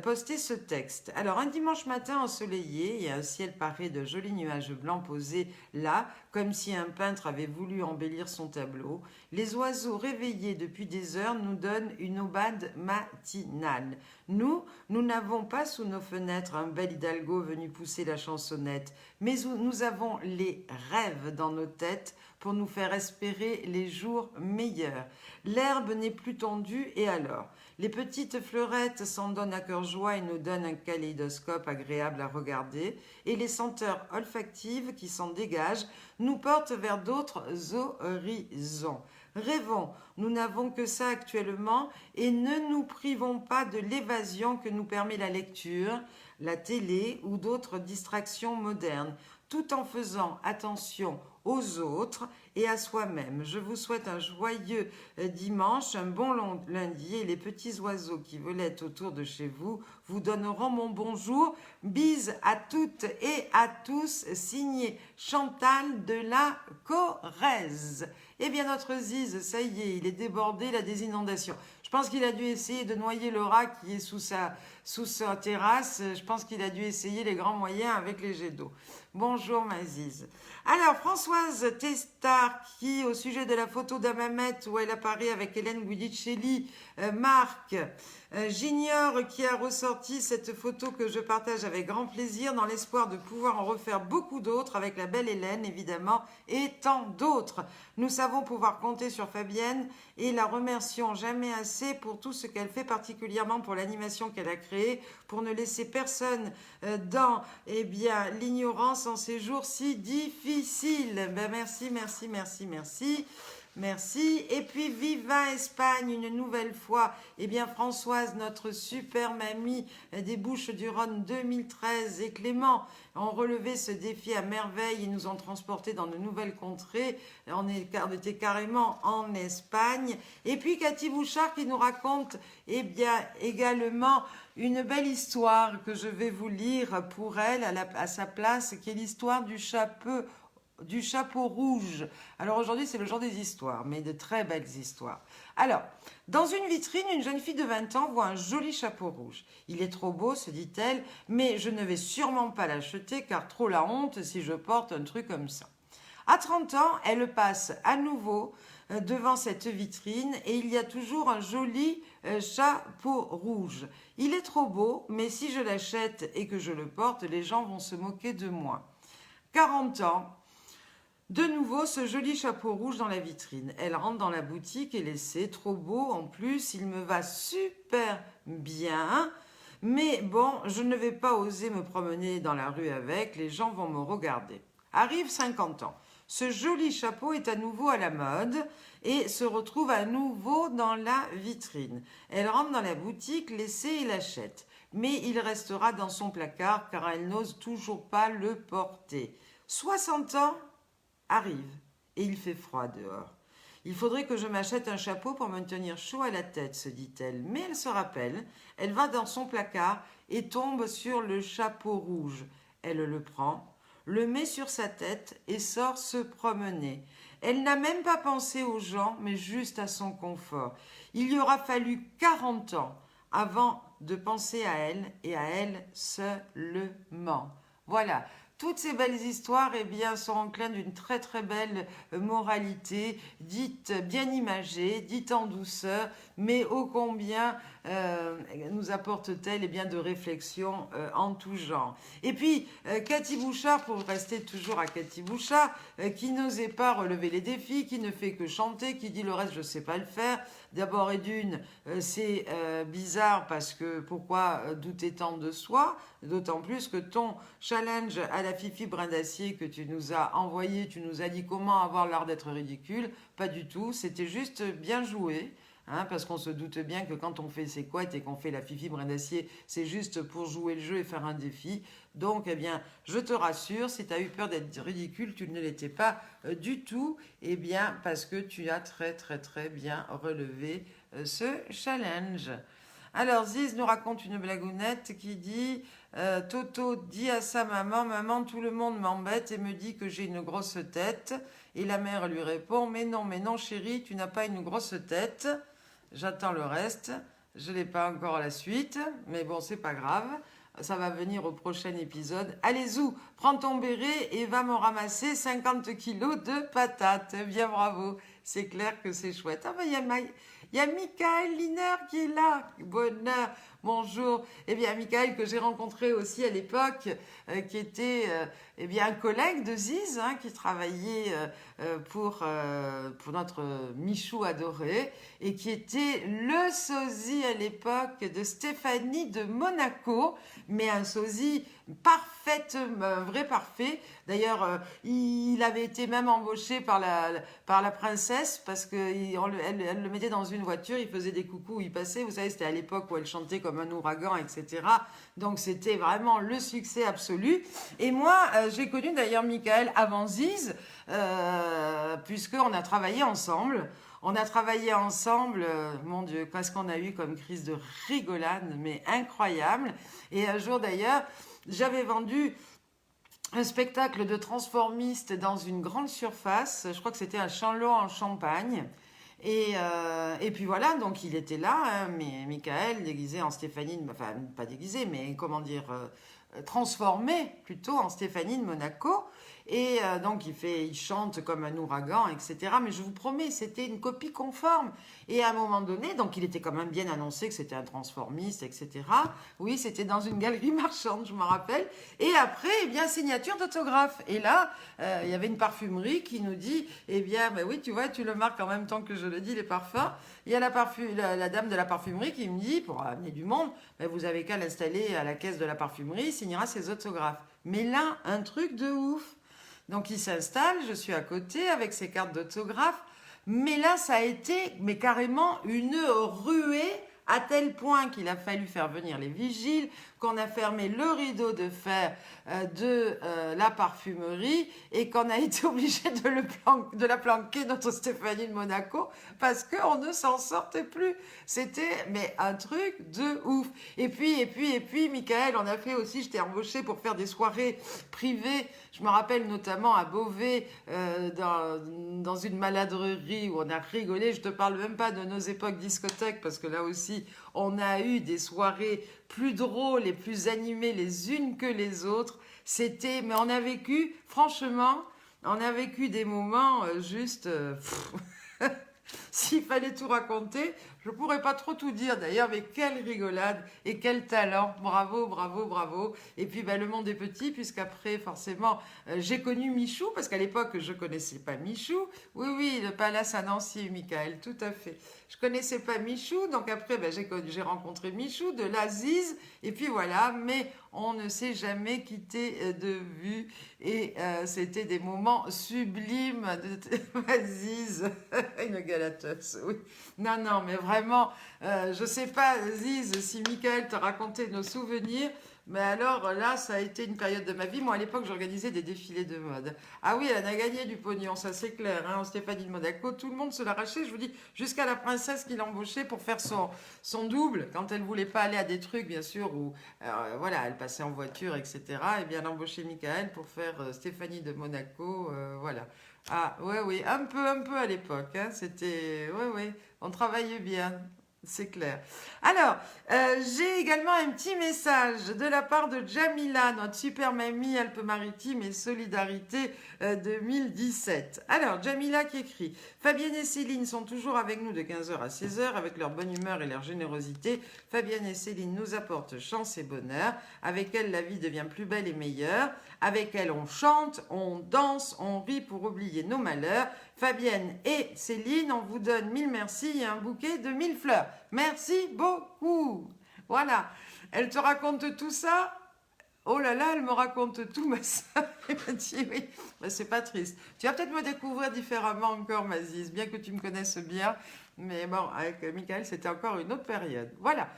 posté ce texte. Alors, un dimanche matin ensoleillé et un ciel paré de jolis nuages blancs posés là, comme si un peintre avait voulu embellir son tableau, les oiseaux réveillés depuis des heures nous donnent une aubade matinale. Nous n'avons pas sous nos fenêtres un bel hidalgo venu pousser la chansonnette, mais nous avons les rêves dans nos têtes pour nous faire espérer les jours meilleurs. L'herbe n'est plus tondue et alors les petites fleurettes s'en donnent à cœur joie et nous donnent un kaléidoscope agréable à regarder et les senteurs olfactives qui s'en dégagent nous portent vers d'autres horizons. Rêvons, nous n'avons que ça actuellement et ne nous privons pas de l'évasion que nous permet la lecture, la télé ou d'autres distractions modernes, tout en faisant attention aux autres et à soi-même. Je vous souhaite un joyeux dimanche, un bon lundi et les petits oiseaux qui volaient autour de chez vous vous donneront mon bonjour. Bise à toutes et à tous, signé Chantal de la Corrèze. Eh bien notre Ziz, ça y est, il est débordé, il a des inondations. Je pense qu'il a dû essayer de noyer le rat qui est sous sa terrasse. Je pense qu'il a dû essayer les grands moyens avec les jets d'eau. Bonjour ma Ziz. Alors Françoise Testard qui, au sujet de la photo d'Hammamet où elle apparaît avec Hélène Guidicelli, Marc, j'ignore qui a ressorti cette photo que je partage avec grand plaisir dans l'espoir de pouvoir en refaire beaucoup d'autres avec la belle Hélène évidemment et tant d'autres. Nous savons pouvoir compter sur Fabienne et la remercions jamais assez pour tout ce qu'elle fait, particulièrement pour l'animation qu'elle a créée, pour ne laisser personne dans l'ignorance en ces jours si difficiles. Merci, merci, merci, merci. Merci. Et puis, viva Espagne une nouvelle fois. Eh bien, Françoise, notre super mamie des Bouches-du-Rhône 2013 et Clément ont relevé ce défi à merveille et nous ont transportés dans de nouvelles contrées. On était carrément en Espagne. Et puis, Cathy Bouchard qui nous raconte, également une belle histoire que je vais vous lire pour elle à sa place, qui est l'histoire du chapeau rouge. Alors aujourd'hui, c'est le jour des histoires, mais de très belles histoires. Alors, dans une vitrine, une jeune fille de 20 ans voit un joli chapeau rouge. Il est trop beau, se dit-elle, mais je ne vais sûrement pas l'acheter car trop la honte si je porte un truc comme ça. À 30 ans, elle passe à nouveau devant cette vitrine et il y a toujours un joli chapeau rouge. Il est trop beau, mais si je l'achète et que je le porte, les gens vont se moquer de moi. 40 ans, de nouveau ce joli chapeau rouge dans la vitrine. Elle rentre dans la boutique et l'essaie, trop beau en plus, il me va super bien. Mais bon, je ne vais pas oser me promener dans la rue avec, les gens vont me regarder. Arrive 50 ans. Ce joli chapeau est à nouveau à la mode et se retrouve à nouveau dans la vitrine. Elle rentre dans la boutique, l'essaie et l'achète. Mais il restera dans son placard car elle n'ose toujours pas le porter. 60 ans arrive et il fait froid dehors. Il faudrait que je m'achète un chapeau pour me tenir chaud à la tête, se dit-elle. Mais elle se rappelle, elle va dans son placard et tombe sur le chapeau rouge. Elle le prend, le met sur sa tête et sort se promener. Elle n'a même pas pensé aux gens, mais juste à son confort. Il lui aura fallu 40 ans avant de penser à elle et à elle seulement. Voilà. Toutes ces belles histoires sont enclins d'une très très belle moralité, dite bien imagée, dite en douceur, mais ô combien nous apporte-t-elle de réflexions en tout genre. Et puis, Cathy Bouchard, pour rester toujours à Cathy Bouchard, qui n'osait pas relever les défis, qui ne fait que chanter, qui dit le reste je ne sais pas le faire. D'abord et d'une, c'est bizarre parce que pourquoi douter tant de soi, d'autant plus que ton challenge à la Fifi Brin d'Acier que tu nous as envoyé, tu nous as dit comment avoir l'art d'être ridicule, pas du tout, c'était juste bien joué. Parce qu'on se doute bien que quand on fait ses couettes et qu'on fait la Fifi Brin d'Acier, c'est juste pour jouer le jeu et faire un défi. Donc, je te rassure, si tu as eu peur d'être ridicule, tu ne l'étais pas du tout, parce que tu as très très très bien relevé ce challenge. Alors, Ziz nous raconte une blagounette qui dit Toto dit à sa maman, maman, tout le monde m'embête et me dit que j'ai une grosse tête. Et la mère lui répond, mais non, chérie, tu n'as pas une grosse tête. J'attends le reste. Je n'ai pas encore la suite, mais bon, c'est pas grave. Ça va venir au prochain épisode. Allez, Zou, prends ton béret et va me ramasser 50 kilos de patates. Bien, bravo. C'est clair que c'est chouette. Ah, ben, il y a Michael Liner qui est là. Bonheur. Bonjour. Eh bien, Michael, que j'ai rencontré aussi à l'époque, qui était eh bien, un collègue de Ziz, hein, qui travaillait pour notre Michou adoré, et qui était le sosie à l'époque de Stéphanie de Monaco, mais un sosie parfaitement, un vrai parfait. D'ailleurs, il avait été même embauché par la princesse parce qu'elle elle le mettait dans une voiture, il faisait des coucous, il passait. Vous savez, c'était à l'époque où elle chantait comme un ouragan, etc. Donc, c'était vraiment le succès absolu. Et moi, j'ai connu d'ailleurs Michael avant Ziz, puisqu'on a travaillé ensemble. On a travaillé ensemble, mon Dieu, qu'est-ce qu'on a eu comme crise de rigolade, mais incroyable. Et un jour d'ailleurs, j'avais vendu un spectacle de transformiste dans une grande surface. Je crois que c'était à Chanlot en Champagne. Et puis voilà, donc il était là, hein, mais Michael, déguisé en Stéphanie, enfin pas déguisé, mais comment dire, transformé plutôt en Stéphanie de Monaco. Et donc il chante comme un ouragan, etc. Mais je vous promets, c'était une copie conforme. Et à un moment donné, donc il était quand même bien annoncé que c'était un transformiste, etc. Oui, c'était dans une galerie marchande, je me rappelle. Et après, eh bien, signature d'autographe. Et là, il y avait une parfumerie qui nous dit, eh bien, ben oui, tu vois, tu le marques en même temps que je le dis, les parfums. Il y a la dame de la parfumerie qui me dit, pour amener du monde, ben, vous avez qu'à l'installer à la caisse de la parfumerie, il signera ses autographes. Mais là, un truc de ouf. Donc il s'installe, je suis à côté avec ses cartes d'autographe. Mais là, ça a été mais carrément une ruée à tel point qu'il a fallu faire venir les vigiles, qu'on a fermé le rideau de fer de la parfumerie et qu'on a été obligé de la planquer, notre Stéphanie de Monaco, parce qu'on ne s'en sortait plus. C'était mais un truc de ouf. Et puis, Michael, on a fait aussi, j'étais embauchée pour faire des soirées privées. Je me rappelle notamment à Beauvais, dans une maladrerie où on a rigolé. Je te parle même pas de nos époques discothèques, parce que là aussi, on a eu des soirées plus drôles et plus animées les unes que les autres. Mais on a vécu, franchement, on a vécu des moments juste... S'il fallait tout raconter, je ne pourrais pas trop tout dire d'ailleurs, mais quelle rigolade et quel talent. Bravo, bravo, bravo. Et puis ben, le monde est petit, puisqu'après, forcément, j'ai connu Michou, parce qu'à l'époque, je ne connaissais pas Michou. Oui, oui, le palace à Nancy, Michael, tout à fait. Je ne connaissais pas Michou, donc après, ben, j'ai rencontré Michou de l'Aziz, et puis voilà, mais on ne s'est jamais quitté de vue, et c'était des moments sublimes de Aziz, une galateuse, oui. Non, non, mais vraiment, je sais pas, Ziz, si Michael t'a raconté nos souvenirs, mais alors là, ça a été une période de ma vie. Moi, à l'époque, j'organisais des défilés de mode. Ah oui, elle en a gagné du pognon, ça c'est clair. Hein, Stéphanie de Monaco, tout le monde se l'arrachait. Je vous dis, jusqu'à la princesse qui l'embauchait pour faire son double, quand elle voulait pas aller à des trucs, bien sûr, où voilà, elle passait en voiture, etc. Et bien, elle embauchait Michael pour faire Stéphanie de Monaco, voilà. Ah, ouais, oui, un peu à l'époque. Hein, c'était, ouais, ouais, on travaillait bien. C'est clair. Alors, j'ai également un petit message de la part de Jamila, notre super mamie Alpes-Maritimes et Solidarité 2017. Alors, Jamila qui écrit: Fabienne et Céline sont toujours avec nous de 15h à 16h avec leur bonne humeur et leur générosité. Fabienne et Céline nous apportent chance et bonheur. Avec elles, la vie devient plus belle et meilleure. Avec elles, on chante, on danse, on rit pour oublier nos malheurs. Fabienne et Céline, on vous donne 1000 merci et un bouquet de 1000 fleurs. Merci beaucoup. Voilà. Elle te raconte tout ça? Oh là là, elle me raconte tout, ma soeur. Elle m'a dit oui. Ben, c'est pas triste. Tu vas peut-être me découvrir différemment encore, Mazise, bien que tu me connaisses bien. Mais bon, avec Michael, c'était encore une autre période. Voilà.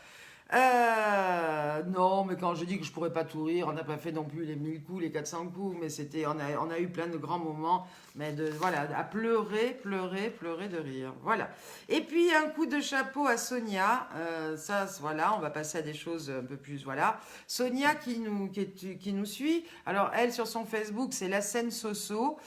Non, mais quand je dis que je pourrais pas tout rire, on n'a pas fait non plus les 1000 coups, les 400 coups, mais on a eu plein de grands moments, mais voilà, à pleurer, pleurer, pleurer de rire. Voilà. Et puis un coup de chapeau à Sonia, voilà, on va passer à des choses un peu plus, voilà. Sonia qui nous suit, alors elle sur son Facebook, c'est la scène Soso.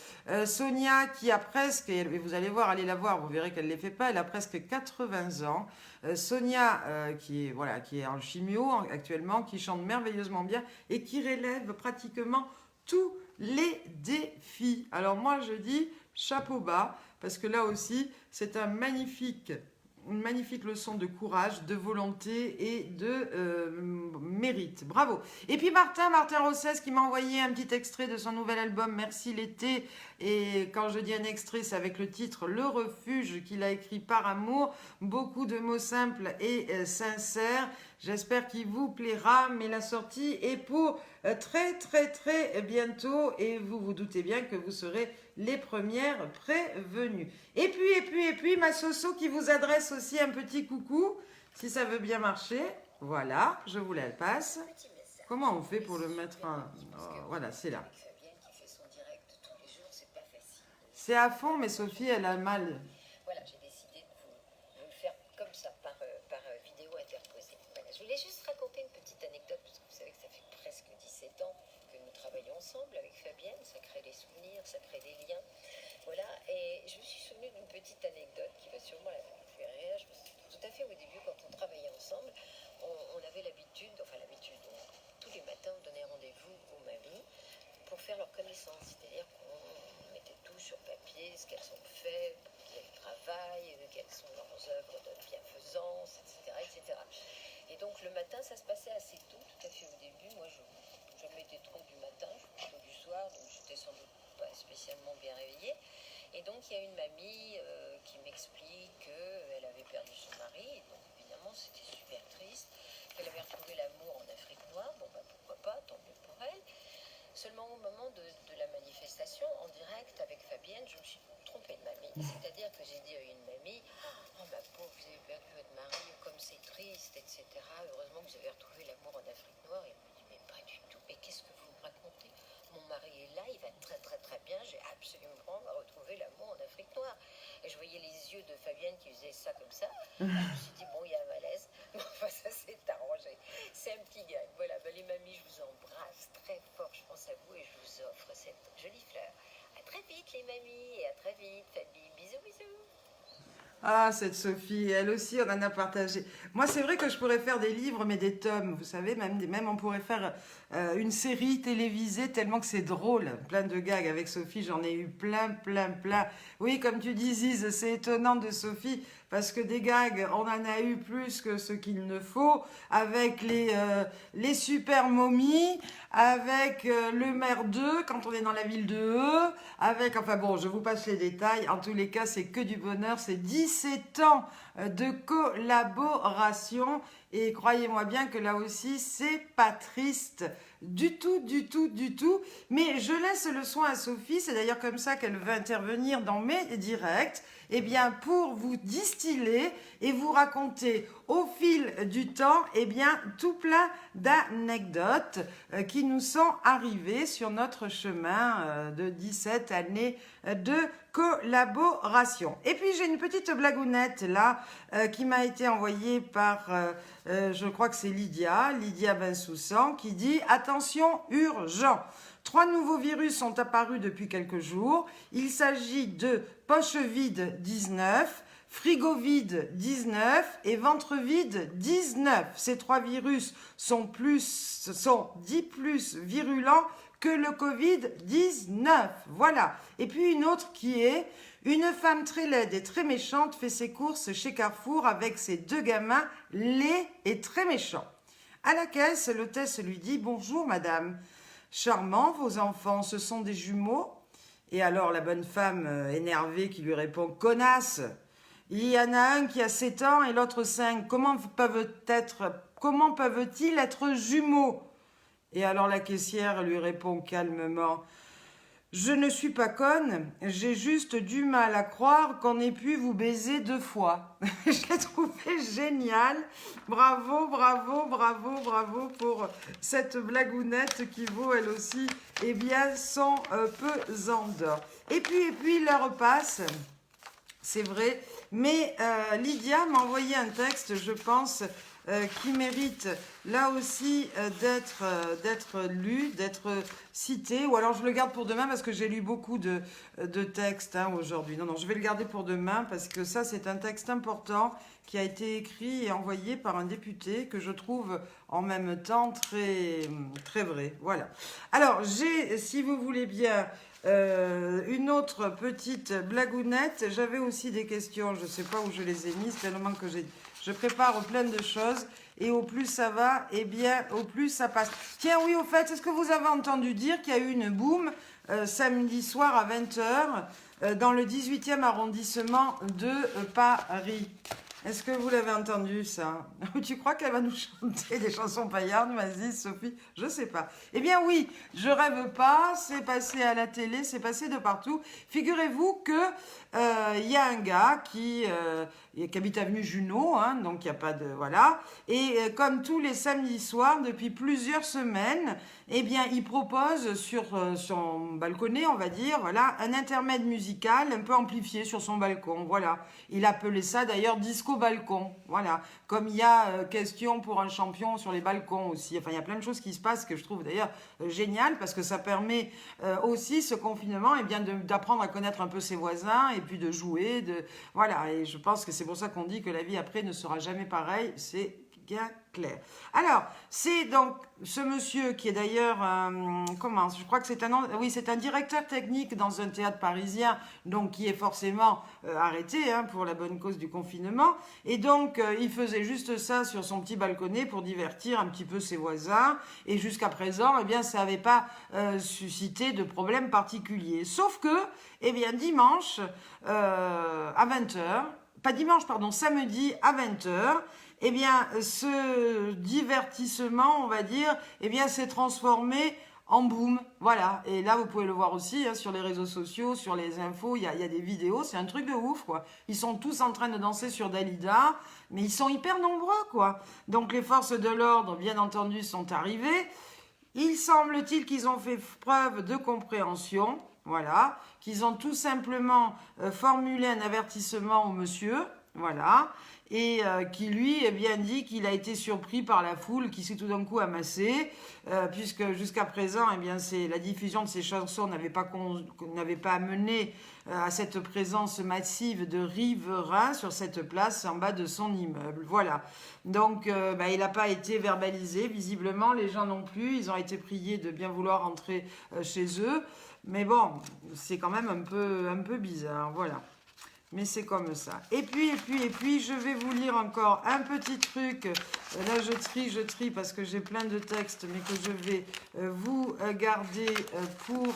Sonia qui a presque, et vous allez voir, allez la voir, vous verrez qu'elle ne les fait pas, elle a presque 80 ans. Sonia, qui est en chimio actuellement, qui chante merveilleusement bien et qui relève pratiquement tous les défis. Alors moi, je dis chapeau bas, parce que là aussi, c'est une magnifique leçon de courage, de volonté et de mérite. Bravo. Et puis Martin Rossès qui m'a envoyé un petit extrait de son nouvel album Merci l'été. Et quand je dis un extrait, c'est avec le titre Le Refuge qu'il a écrit par amour. Beaucoup de mots simples et sincères. J'espère qu'il vous plaira, mais la sortie est pour très très très bientôt et vous vous doutez bien que vous serez les premières prévenues. Et puis, ma Soso qui vous adresse aussi un petit coucou, si ça veut bien marcher. Voilà, je vous la passe. Comment on fait pour le mettre en... Oh, voilà, c'est là. C'est à fond, mais Sophie, elle a mal. Voilà, j'ai décidé de vous le faire comme ça, par vidéo interposée. Voilà, je voulais juste raconter une petite anecdote, parce que vous savez que ça fait presque 17 ans que nous travaillons ensemble avec Fabienne. Ça crée des souvenirs, ça crée des liens. Voilà, et je me suis souvenue d'une petite anecdote qui va sûrement la faire rire. Tout à fait au début, quand on travaillait ensemble, on avait l'habitude, tous les matins, on donnait rendez-vous aux mamies pour faire leur connaissance. C'est-à-dire qu'on mettait tout sur papier, ce qu'elles ont fait, quel travail, quelles sont leurs œuvres de bienfaisance, etc., etc. Et donc le matin, ça se passait assez tôt, tout à fait au début. Moi, je mettais trop du matin, je plutôt du soir, donc j'étais sans doute pas spécialement bien réveillée. Et donc il y a une mamie qui m'explique qu'elle avait perdu son mari, et donc évidemment c'était super triste, qu'elle avait retrouvé l'amour en Afrique noire, bon bah pourquoi pas, tant mieux pour elle. Seulement au moment de la manifestation, en direct avec Fabienne, je me suis trompée de mamie. C'est-à-dire que j'ai dit à une mamie, oh ma pauvre, vous avez perdu votre mari, comme c'est triste, etc. Heureusement que vous avez retrouvé l'amour en Afrique noire. Et elle me dit, mais pas du tout, mais qu'est-ce que vous me racontez? Mon mari est là, il va très très très bien, j'ai absolument retrouvé l'amour en Afrique noire. Et je voyais les yeux de Fabienne qui faisait ça comme ça. Je me suis dit, bon, il y a un malaise. Bon, enfin, ça s'est arrangé. C'est un petit gag. Voilà, ben, les mamies, je vous embrasse très fort. Je pense à vous et je vous offre cette jolie fleur. À très vite, les mamies, et à très vite, Fabi. Bisous, bisous. Ah, cette Sophie, elle aussi, on en a partagé. Moi, c'est vrai que je pourrais faire des livres, mais des tomes, vous savez, même on pourrait faire une série télévisée tellement que c'est drôle, plein de gags avec Sophie, j'en ai eu plein, plein, plein. Oui, comme tu dis, Ziz, c'est étonnant de Sophie, parce que des gags, on en a eu plus que ce qu'il ne faut, avec les super momies, avec le maire d'Eu, quand on est dans la ville de Heu, avec, enfin bon, je vous passe les détails, en tous les cas, c'est que du bonheur, c'est 17 ans de collaboration, et croyez-moi bien que là aussi, c'est pas triste du tout, du tout, du tout. Mais je laisse le soin à Sophie, c'est d'ailleurs comme ça qu'elle veut intervenir dans mes directs, eh bien pour vous distiller et vous raconter au fil du temps, eh bien tout plein d'anecdotes qui nous sont arrivées sur notre chemin de 17 années de collaboration. Et puis j'ai une petite blagounette là qui m'a été envoyée par, je crois que c'est Lydia Bensoussan, qui dit « Attention, urgent !» 3 nouveaux virus sont apparus depuis quelques jours. Il s'agit de poche vide 19, frigo vide 19 et ventre vide 19. Ces 3 virus sont 10 plus virulents que le Covid-19. Voilà. Et puis une autre qui est une femme très laide et très méchante fait ses courses chez Carrefour avec ses 2 gamins laids et très méchants. À la caisse, l'hôtesse lui dit « Bonjour madame, charmant, vos enfants, ce sont des jumeaux ?» Et alors la bonne femme énervée qui lui répond « Connasse, il y en a un qui a 7 ans et l'autre 5. Comment peuvent-ils être jumeaux ?» Et alors la caissière lui répond calmement Je ne suis pas conne, j'ai juste du mal à croire qu'on ait pu vous baiser 2 fois. Je l'ai trouvé génial. Bravo, bravo, bravo, bravo pour cette blagounette qui vaut elle aussi, eh bien, son pesant d'or. Et puis, l'heure passe. C'est vrai, mais Lydia m'a envoyé un texte, je pense, qui mérite là aussi d'être lu, d'être cité, ou alors je le garde pour demain parce que j'ai lu beaucoup de textes aujourd'hui. Non, je vais le garder pour demain parce que ça, c'est un texte important qui a été écrit et envoyé par un député que je trouve en même temps très, très vrai. Voilà. Alors, j'ai, si vous voulez bien, une autre petite blagounette. J'avais aussi des questions, je ne sais pas où je les ai mises, tellement que je prépare plein de choses. Et au plus ça va, eh bien, au plus ça passe. Tiens, oui, au fait, est-ce que vous avez entendu dire qu'il y a eu une boum samedi soir à 20h dans le 18e arrondissement de Paris? Est-ce que vous l'avez entendu, ça? Tu crois qu'elle va nous chanter des chansons paillardes? Vas-y, Sophie. Je sais pas. Eh bien oui, je rêve pas. C'est passé à la télé, c'est passé de partout. Figurez-vous que y a un gars qui habite avenue Junot, donc il n'y a pas de... Voilà. Et comme tous les samedis soirs, depuis plusieurs semaines, eh bien, il propose sur son balconnet, on va dire, voilà, un intermède musical un peu amplifié sur son balcon. Voilà. Il appelait ça d'ailleurs disco balcon. Voilà. Comme il y a question pour un champion sur les balcons aussi. Enfin, il y a plein de choses qui se passent que je trouve d'ailleurs génial parce que ça permet aussi ce confinement, eh bien, d'apprendre à connaître un peu ses voisins et puis de jouer. Voilà. Et je pense que c'est pour ça qu'on dit que la vie après ne sera jamais pareille. C'est bien clair. Alors, c'est donc ce monsieur qui est d'ailleurs, je crois que c'est un directeur technique dans un théâtre parisien, donc qui est forcément arrêté pour la bonne cause du confinement. Et donc, il faisait juste ça sur son petit balconnet pour divertir un petit peu ses voisins. Et jusqu'à présent, eh bien, ça n'avait pas suscité de problème particulier. Sauf que, eh bien, dimanche à 20h, pas dimanche, pardon, samedi à 20h, eh bien, ce divertissement, on va dire, eh bien, s'est transformé en boom. Voilà. Et là, vous pouvez le voir aussi sur les réseaux sociaux, sur les infos, il y a des vidéos. C'est un truc de ouf, quoi. Ils sont tous en train de danser sur Dalida, mais ils sont hyper nombreux, quoi. Donc, les forces de l'ordre, bien entendu, sont arrivées. Il semble-t-il qu'ils ont fait preuve de compréhension. Voilà. Qu'ils ont tout simplement formulé un avertissement au monsieur. Voilà. Et qui lui eh bien dit qu'il a été surpris par la foule qui s'est tout d'un coup amassée, puisque jusqu'à présent eh bien la diffusion de ces chansons n'avait pas amené à cette présence massive de riverains sur cette place en bas de son immeuble. Voilà. Donc il n'a pas été verbalisé, visiblement les gens non plus, ils ont été priés de bien vouloir rentrer chez eux, mais bon, c'est quand même un peu bizarre, voilà. Mais c'est comme ça. Et puis, je vais vous lire encore un petit truc. Là, je trie parce que j'ai plein de textes, mais que je vais vous garder pour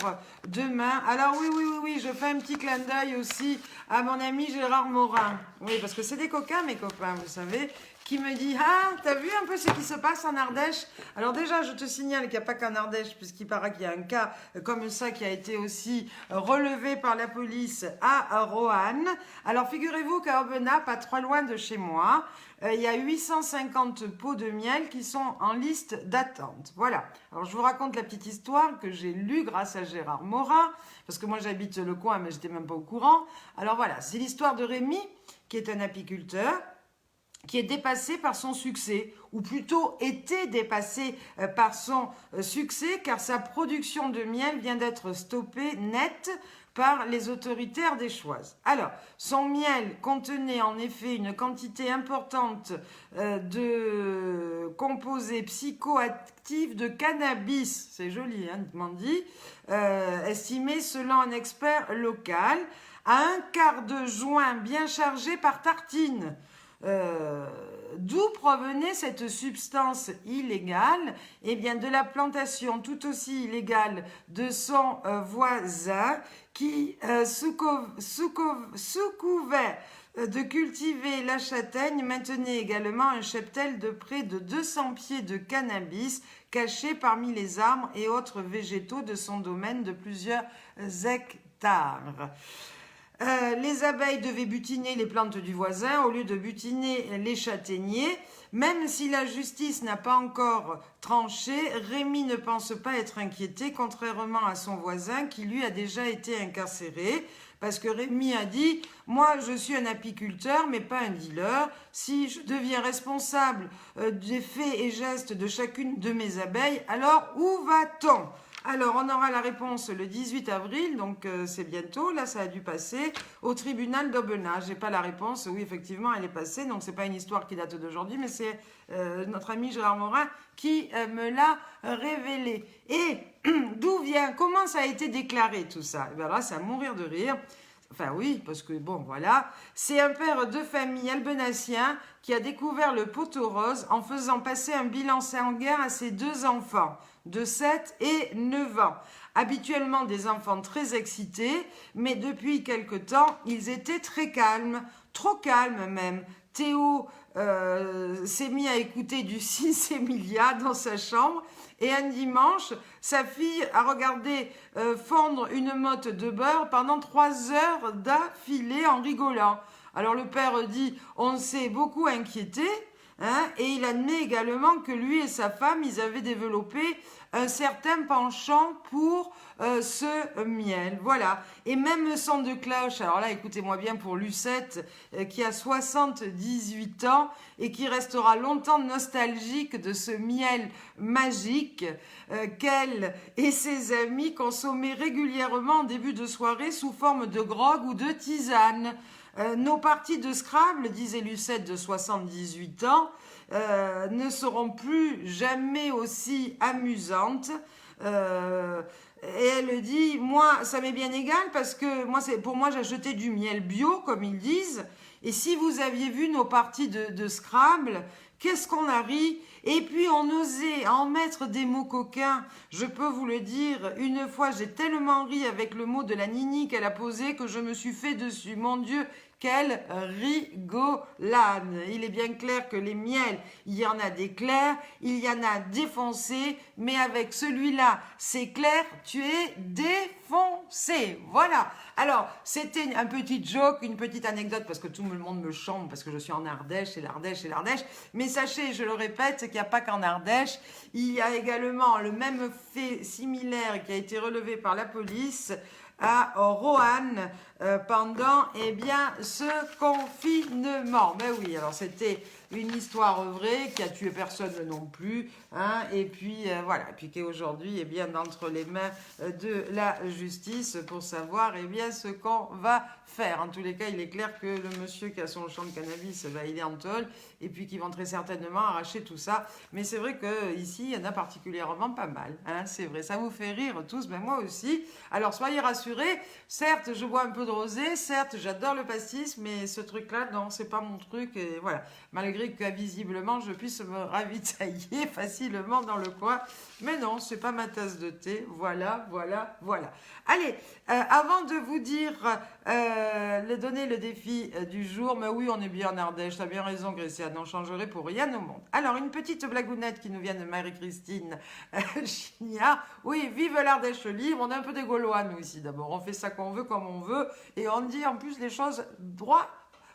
demain. Alors oui, je fais un petit clin d'œil aussi à mon ami Gérard Morin. Oui, parce que c'est des coquins, mes copains, vous savez, qui me dit « Ah, t'as vu un peu ce qui se passe en Ardèche ?» Alors déjà, je te signale qu'il n'y a pas qu'en Ardèche, puisqu'il paraît qu'il y a un cas comme ça qui a été aussi relevé par la police à Roanne. Alors figurez-vous qu'à Aubenas, pas trop loin de chez moi, il y a 850 pots de miel qui sont en liste d'attente. Voilà. Alors je vous raconte la petite histoire que j'ai lue grâce à Gérard Morin, parce que moi j'habite le coin, mais je n'étais même pas au courant. Alors voilà, c'est l'histoire de Rémi, qui est un apiculteur, qui est dépassé par son succès, ou plutôt était dépassé par son succès, car sa production de miel vient d'être stoppée net par les autorités ardéchoises. Alors, son miel contenait en effet une quantité importante de composés psychoactifs de cannabis, c'est joli, dites-moi dit, estimé selon un expert local à 1/4 de joint bien chargé par tartine. D'où provenait cette substance illégale? Eh bien, de la plantation tout aussi illégale de son voisin qui, sous couvert de cultiver la châtaigne maintenait également un cheptel de près de 200 pieds de cannabis caché parmi les arbres et autres végétaux de son domaine de plusieurs hectares. Les abeilles devaient butiner les plantes du voisin au lieu de butiner les châtaigniers. Même si la justice n'a pas encore tranché, Rémi ne pense pas être inquiété, contrairement à son voisin qui lui a déjà été incarcéré. Parce que Rémi a dit « Moi, je suis un apiculteur, mais pas un dealer. Si je deviens responsable des faits et gestes de chacune de mes abeilles, alors où va-t-on » Alors, on aura la réponse le 18 avril, donc c'est bientôt. Là, ça a dû passer au tribunal d'Aubenas. J'ai pas la réponse. Oui, effectivement, elle est passée. Donc, c'est pas une histoire qui date d'aujourd'hui, mais c'est notre ami Gérard Morin qui me l'a révélé. Et comment ça a été déclaré tout ça? Et bien là, c'est à mourir de rire. Enfin oui, parce que bon, voilà. C'est un père de famille albenassien qui a découvert le poteau rose en faisant passer un bilan sanguin à ses 2 enfants de 7 et 9 ans. Habituellement des enfants très excités, mais depuis quelque temps, ils étaient très calmes, trop calmes même. Théo s'est mis à écouter du 6 Emilia dans sa chambre et un dimanche, sa fille a regardé fondre une motte de beurre pendant 3 heures d'affilée en rigolant. Alors le père dit « On s'est beaucoup inquiété ». Hein, et il admet également que lui et sa femme, ils avaient développé un certain penchant pour ce miel. Voilà. Et même son de cloche, alors là, écoutez-moi bien pour Lucette, qui a 78 ans et qui restera longtemps nostalgique de ce miel magique qu'elle et ses amis consommaient régulièrement en début de soirée sous forme de grog ou de tisane. Nos parties de Scrabble, disait Lucette de 78 ans, ne seront plus jamais aussi amusantes. Et elle dit, moi, ça m'est bien égal parce que pour moi, j'achetais du miel bio, comme ils disent. Et si vous aviez vu nos parties de Scrabble, qu'est-ce qu'on a ri? Et puis on osait en mettre des mots coquins. Je peux vous le dire, une fois j'ai tellement ri avec le mot de la nini qu'elle a posé que je me suis fait dessus. Mon Dieu, quelle rigolade! Il est bien clair que les miels, il y en a des clairs, il y en a des foncés, mais avec celui-là, c'est clair, tu es défoncé. Voilà. Alors, c'était un petit joke, une petite anecdote, parce que tout le monde me chante, parce que je suis en Ardèche, et l'Ardèche, et l'Ardèche. Mais sachez, je le répète, qu'il n'y a pas qu'en Ardèche. Il y a également le même fait similaire qui a été relevé par la police à Roanne pendant ce confinement. Ben oui, alors c'était une histoire vraie qui a tué personne non plus, hein, et puis voilà, et puis qui est aujourd'hui entre les mains de la justice pour savoir ce qu'on va faire. En tous les cas, il est clair que le monsieur qui a son champ de cannabis, il est en tôle, et puis qu'ils vont très certainement arracher tout ça. Mais c'est vrai qu'ici, il y en a particulièrement pas mal, hein, c'est vrai, ça vous fait rire tous, ben moi aussi. Alors soyez rassurés, certes je bois un peu de rosé, certes j'adore le pastis, mais ce truc-là, non, c'est pas mon truc, et voilà. Malgré que visiblement je puisse me ravitailler facilement dans le coin, mais non, c'est pas ma tasse de thé. Voilà. Allez, avant de vous dire donner le défi du jour, mais oui, on est bien en Ardèche, t'as bien raison Christiane, on changerait pour rien au monde. Alors une petite blagounette qui nous vient de Marie-Christine Chignard. Oui, vive l'Ardèche libre, on est un peu des Gaulois nous ici d'abord, on fait ça qu'on veut comme on veut et on dit en plus les choses droit.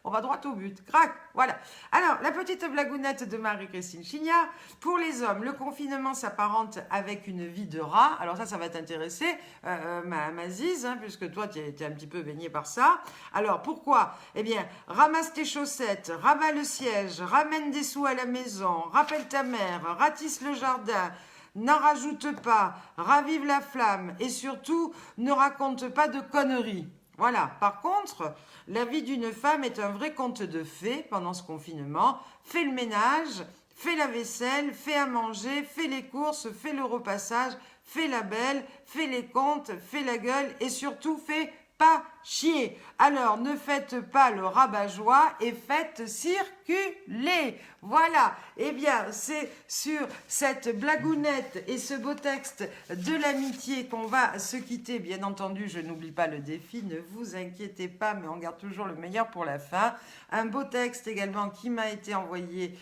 On va droit au but. Crac, voilà. Alors, la petite blagounette de Marie-Christine Chignard. Pour les hommes, le confinement s'apparente avec une vie de rat. Alors ça va t'intéresser, ma Ziz, hein, puisque toi, tu es un petit peu baignée par ça. Alors, pourquoi? Eh bien, ramasse tes chaussettes, rabat le siège, ramène des sous à la maison, rappelle ta mère, ratisse le jardin, n'en rajoute pas, ravive la flamme et surtout, ne raconte pas de conneries. Voilà. Par contre, la vie d'une femme est un vrai conte de fées pendant ce confinement. Fais le ménage, fais la vaisselle, fais à manger, fais les courses, fais le repassage, fais la belle, fais les comptes, fais la gueule et surtout fais pas chier. Alors, ne faites pas le rabat-joie et faites circuler. Voilà. Eh bien, c'est sur cette blagounette et ce beau texte de l'amitié qu'on va se quitter. Bien entendu, je n'oublie pas le défi, ne vous inquiétez pas, mais on garde toujours le meilleur pour la fin. Un beau texte également qui m'a été envoyé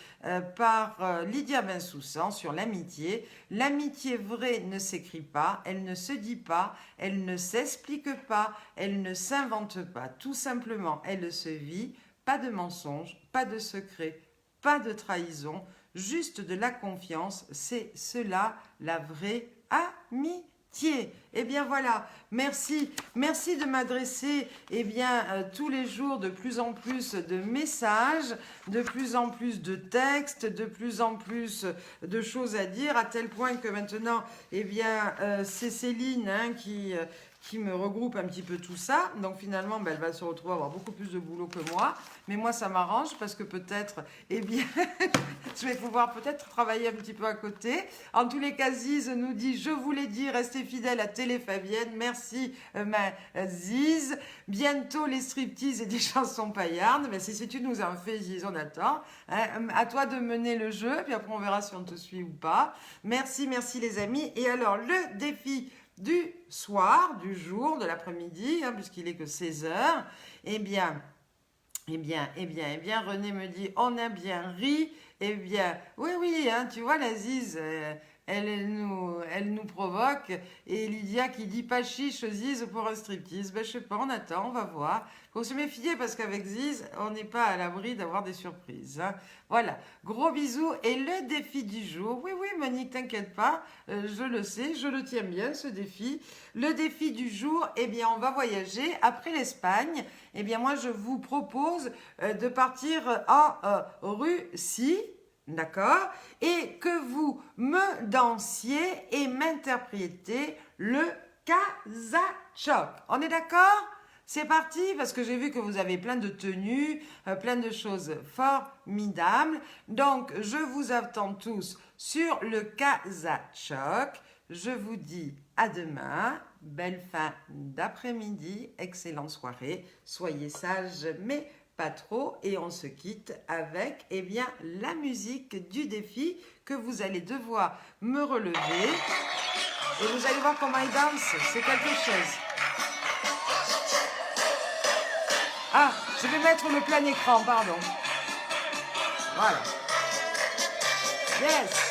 par Lydia Bensoussan sur l'amitié. L'amitié vraie ne s'écrit pas, elle ne se dit pas, elle ne s'explique pas, elle ne s'invente pas. Tout simplement, elle se vit. Pas de mensonge, pas de secret, pas de trahison, juste de la confiance. C'est cela la vraie amitié. Eh bien voilà, merci de m'adresser tous les jours de plus en plus de messages, de plus en plus de textes, de plus en plus de choses à dire, à tel point que maintenant, c'est Céline qui me regroupe un petit peu tout ça. Donc finalement, elle va se retrouver à avoir beaucoup plus de boulot que moi. Mais moi, ça m'arrange parce que peut-être, je vais pouvoir peut-être travailler un petit peu à côté. En tous les cas, Ziz nous dit, je vous l'ai dit, restez fidèles à Télé Fabienne. Merci, ma Ziz. Bientôt, les striptease et des chansons paillardes. Mais si tu nous en fais, Ziz, on attend. Hein, à toi de mener le jeu. Puis après, on verra si on te suit ou pas. Merci les amis. Et alors, le défi du soir, du jour, de l'après-midi, puisqu'il est que 16h, René me dit, on a bien ri, oui, tu vois, la Ziz, elle nous provoque, et Lydia qui dit, pas chiche, Ziz, pour un striptease, je sais pas, on attend, on va voir. Faut se méfier, parce qu'avec Ziz, on n'est pas à l'abri d'avoir des surprises. Voilà, gros bisous, et le défi du jour, oui, Monique, t'inquiète pas, je le sais, je le tiens bien, ce défi. Le défi du jour, on va voyager après l'Espagne. Moi, je vous propose de partir en Russie, d'accord? Et que vous me dansiez et m'interprétez le Kazachok. On est d'accord? C'est parti, parce que j'ai vu que vous avez plein de tenues, plein de choses formidables. Donc, je vous attends tous sur le Kazachok. Je vous dis à demain. Belle fin d'après-midi, excellente soirée. Soyez sages, mais pas trop. Et on se quitte avec la musique du défi que vous allez devoir me relever. Et vous allez voir comment il danse. C'est quelque chose. Ah, je vais mettre le plein écran, pardon. Voilà. Yes.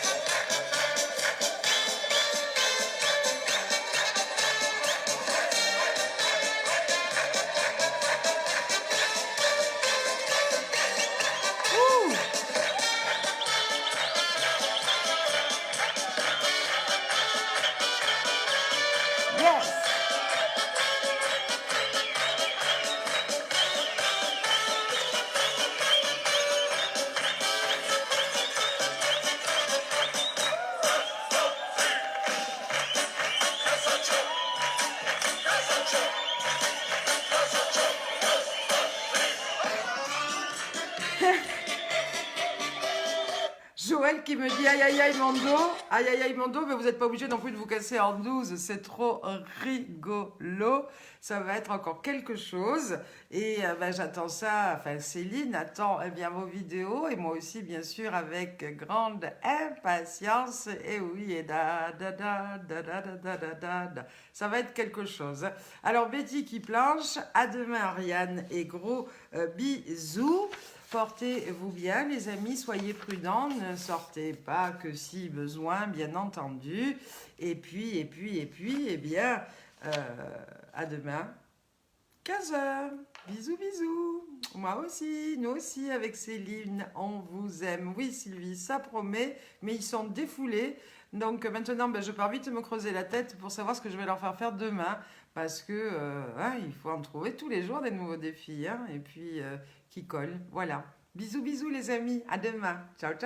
Joël qui me dit aïe mon dos, mais vous n'êtes pas obligé non plus de vous casser en 12, c'est trop rigolo, ça va être encore quelque chose, et j'attends ça, Céline attend vos vidéos, et moi aussi bien sûr avec grande impatience, et oui, et ça va être quelque chose. Alors Betty qui planche, à demain Ariane, et gros bisous. Portez-vous bien, les amis, soyez prudents, ne sortez pas que si besoin, bien entendu. Et puis, à demain, 15h. Bisous. Moi aussi, nous aussi, avec Céline, on vous aime. Oui, Sylvie, ça promet, mais ils sont défoulés. Donc maintenant, je pars vite me creuser la tête pour savoir ce que je vais leur faire demain. Parce que il faut en trouver tous les jours des nouveaux défis. Et puis, qui collent. Voilà. Bisous les amis. À demain. Ciao.